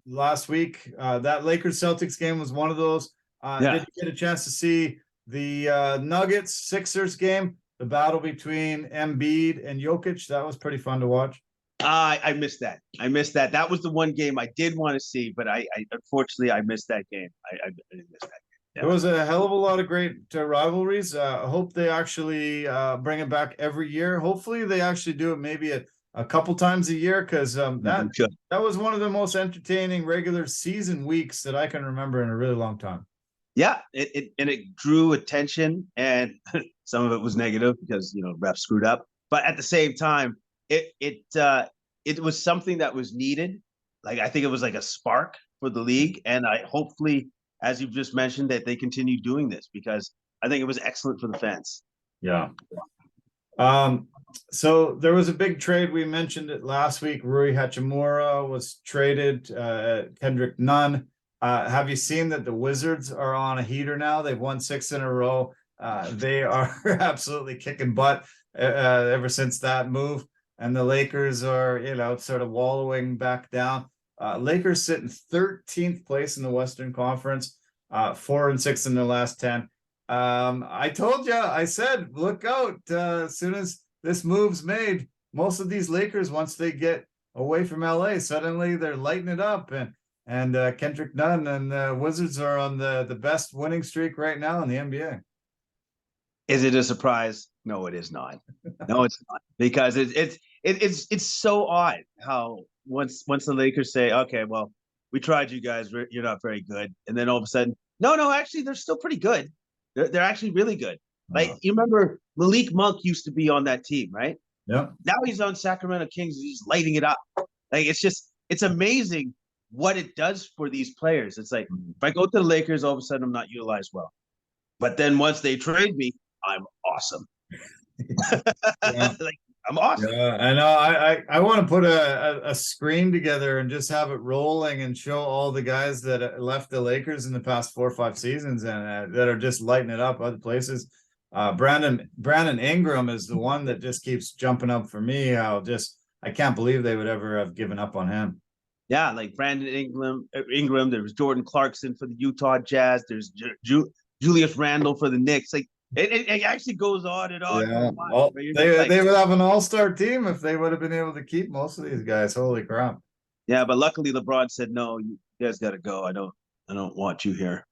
last week? That Lakers Celtics game was one of those. Did you get a chance to see the Nuggets Sixers game, the battle between Embiid and Jokic? That was pretty fun to watch. I missed that. That was the one game I did want to see, but I unfortunately I missed that game. I missed that game. Yeah. There was a hell of a lot of great rivalries. I hope they actually bring it back every year. Hopefully they actually do it maybe a couple times a year, because that was one of the most entertaining regular season weeks that I can remember in a really long time. Yeah, it drew attention, and some of it was negative because refs screwed up. But at the same time, it was something that was needed. Like, I think it was like a spark for the league, and I hopefully, as you've just mentioned, that they continue doing this, because I think it was excellent for the fans. Yeah. So there was a big trade. We mentioned it last week. Rui Hachimura was traded. Kendrick Nunn. Have you seen that the Wizards are on a heater now? They've won 6 in a row. They are absolutely kicking butt ever since that move. And the Lakers are, sort of wallowing back down. Lakers sit in 13th place in the Western Conference, 4-6 in their last 10. I told you, I said, look out. As soon as this move's made, most of these Lakers, once they get away from LA, suddenly they're lighting it up. And Kendrick Nunn and the Wizards are on the best winning streak right now in the NBA. Is it a surprise? No, it is not. No, it's not, because it's so odd how once the Lakers say, okay, well, we tried you guys, you're not very good, and then all of a sudden, no, actually, they're still pretty good. They're actually really good. Like, you remember Malik Monk used to be on that team, right? Yeah. Now he's on Sacramento Kings. He's lighting it up. Like, it's amazing what it does for these players. It's like, if I go to the Lakers, all of a sudden I'm not utilized well. But then once they trade me, I'm awesome. Like, I'm awesome. Yeah, I know. I want to put a screen together and just have it rolling and show all the guys that left the Lakers in the past 4 or 5 seasons and that are just lighting it up other places. Brandon Ingram is the one that just keeps jumping up for me. I can't believe they would ever have given up on him. Yeah, like Brandon Ingram. There was Jordan Clarkson for the Utah Jazz. There's Julius Randle for the Knicks. Like, it actually goes on and on. Yeah. They would have an all-star team if they would have been able to keep most of these guys. Holy crap. Yeah, but luckily LeBron said, no, you guys got to go. I don't want you here.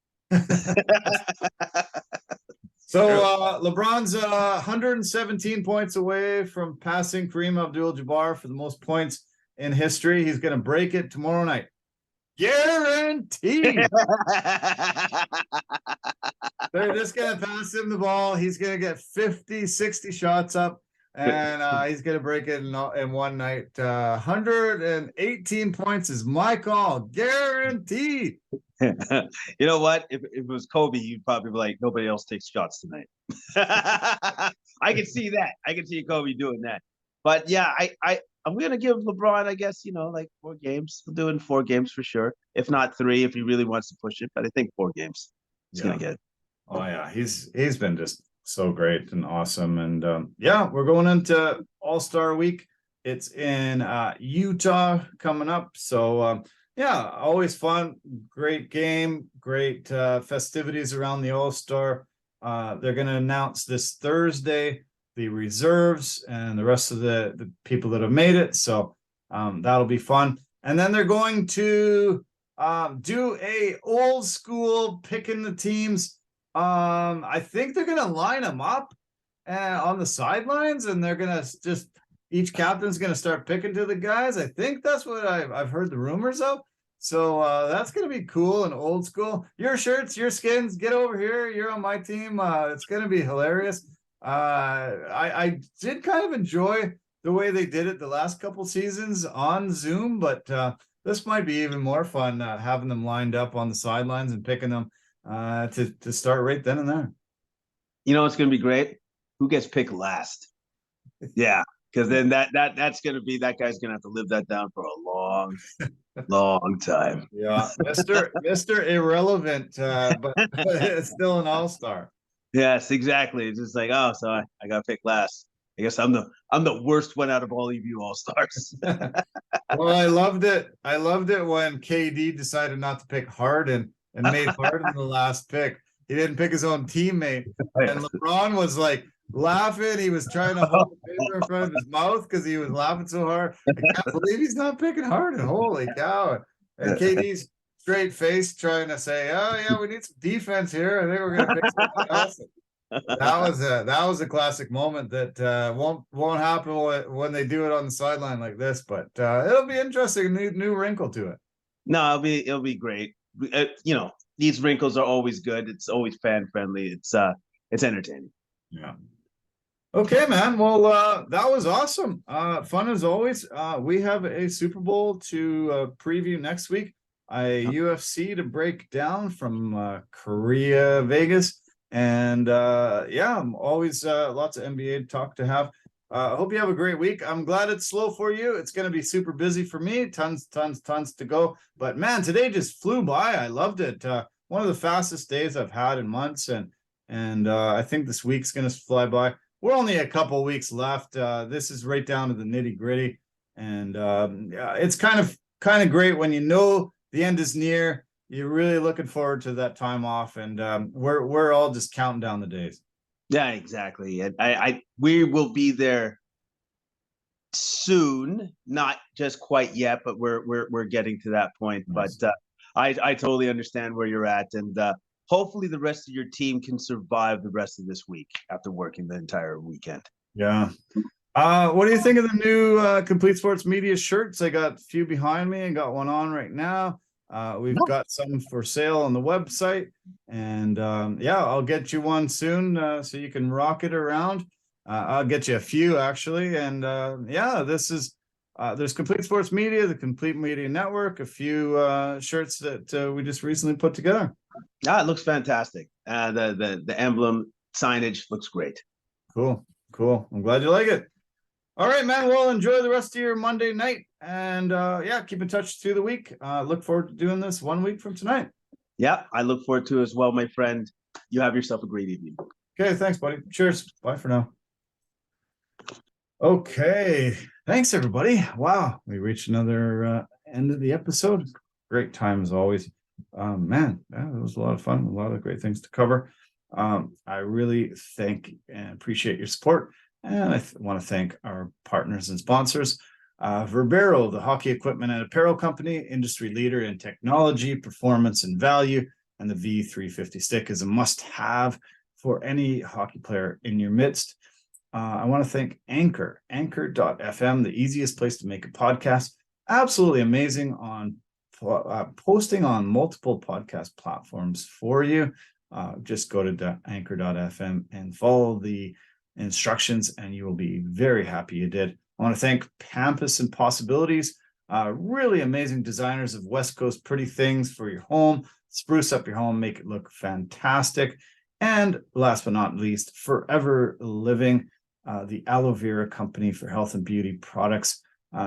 So LeBron's 117 points away from passing Kareem Abdul-Jabbar for the most points in history. He's going to break it tomorrow night. Guaranteed. They're just going to pass him the ball. He's going to get 50, 60 shots up, and he's going to break it in one night. 118 points is my call. Guaranteed. You know what? If it was Kobe, you'd probably be like, nobody else takes shots tonight. I can see that. I can see Kobe doing that. But yeah, I'm going to give LeBron, I guess, like 4 games. We're doing 4 games for sure. If not 3, if he really wants to push it. But I think 4 games he's going to get. Oh, yeah. He's been just so great and awesome. And we're going into All-Star Week. It's in Utah coming up. So, always fun. Great game. Great festivities around the All-Star They're going to announce this Thursday the reserves and the rest of the people that have made it. So that'll be fun. And then they're going to do a old school picking the teams. I think they're going to line them up on the sidelines, and they're going to just each captain's going to start picking to the guys. I think that's what I've heard the rumors of. So that's going to be cool and old school. Your shirts, your skins, get over here. You're on my team. It's going to be hilarious. I did kind of enjoy the way they did it the last couple seasons on Zoom, but this might be even more fun having them lined up on the sidelines and picking them to start right then and there. You know, it's going to be great. Who gets picked last? Yeah, because then that's going to be, that guy's going to have to live that down for a long time. Yeah, Mr. Irrelevant, but it's still an all-star. Yes, exactly. It's just like, oh, so I got picked last. I guess I'm the worst one out of all of you all-stars. Well, I loved it. I loved it when KD decided not to pick Harden and made Harden the last pick. He didn't pick his own teammate. And LeBron was like laughing. He was trying to hold the paper in front of his mouth because he was laughing so hard. I can't believe he's not picking Harden. Holy cow. And KD's straight face trying to say, oh yeah, we need some defense here. I think we're gonna pick something else. That was a classic moment that won't happen when they do it on the sideline like this, but it'll be interesting, new wrinkle to it. No, it'll be great. You know, these wrinkles are always good. It's always fan friendly. It's entertaining. Yeah. Okay, man. Well, that was awesome. Fun as always. We have a Super Bowl to preview next week. A UFC to break down from Korea, Vegas. And yeah, always lots of NBA to talk to have. I hope you have a great week. I'm glad it's slow for you. It's going to be super busy for me. Tons to go. But man, today just flew by. I loved it. One of the fastest days I've had in months. And I think this week's going to fly by. We're only a couple of weeks left. This is right down to the nitty gritty. And yeah, it's kind of great when you know the end is near. You're really looking forward to that time off, and we're all just counting down the days. Yeah, exactly. And we will be there soon, not just quite yet, but we're getting to that point. Nice. But I totally understand where you're at, and hopefully the rest of your team can survive the rest of this week after working the entire weekend. Yeah. What do you think of the new Complete Sports Media shirts? I got a few behind me. I got one on right now. We've got some for sale on the website, and yeah, I'll get you one soon so you can rock it around. I'll get you a few actually, and yeah, this is there's Complete Sports Media, the Complete Media Network, a few shirts that we just recently put together. Yeah, it looks fantastic. The emblem signage looks great. Cool. I'm glad you like it. All right, man. Well, enjoy the rest of your Monday night, and yeah, keep in touch through the week. Look forward to doing this 1 week from tonight. Yeah, I look forward to it as well, my friend. You have yourself a great evening. Okay, thanks, buddy. Cheers. Bye for now. Okay, thanks, everybody. Wow, we reached another end of the episode. Great time as always. Man, yeah, it was a lot of fun. A lot of great things to cover. I really thank and appreciate your support. And I want to thank our partners and sponsors. Verbero, the hockey equipment and apparel company, industry leader in technology, performance, and value. And the V350 stick is a must-have for any hockey player in your midst. I want to thank Anchor, anchor.fm, the easiest place to make a podcast. Absolutely amazing on posting on multiple podcast platforms for you. Just go to anchor.fm and follow the instructions, and you will be very happy you did. I want to thank Pampas and Possibilities, really amazing designers of West Coast pretty things for your home. Spruce up your home, make it look fantastic. And last but not least, Forever Living, the aloe vera company for health and beauty products.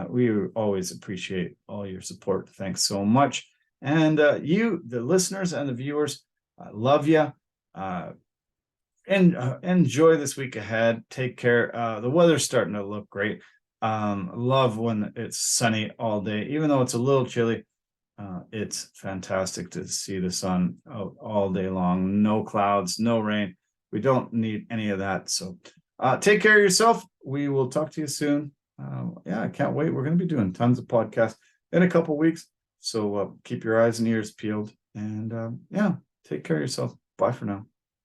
We always appreciate all your support. Thanks so much. And you, the listeners and the viewers, love you. And enjoy this week ahead. Take care. The weather's starting to look great. Love when it's sunny all day, even though it's a little chilly. It's fantastic to see the sun out all day long. No clouds, no rain. We don't need any of that. So take care of yourself. We will talk to you soon. I can't wait. We're going to be doing tons of podcasts in a couple weeks. So keep your eyes and ears peeled. And take care of yourself. Bye for now.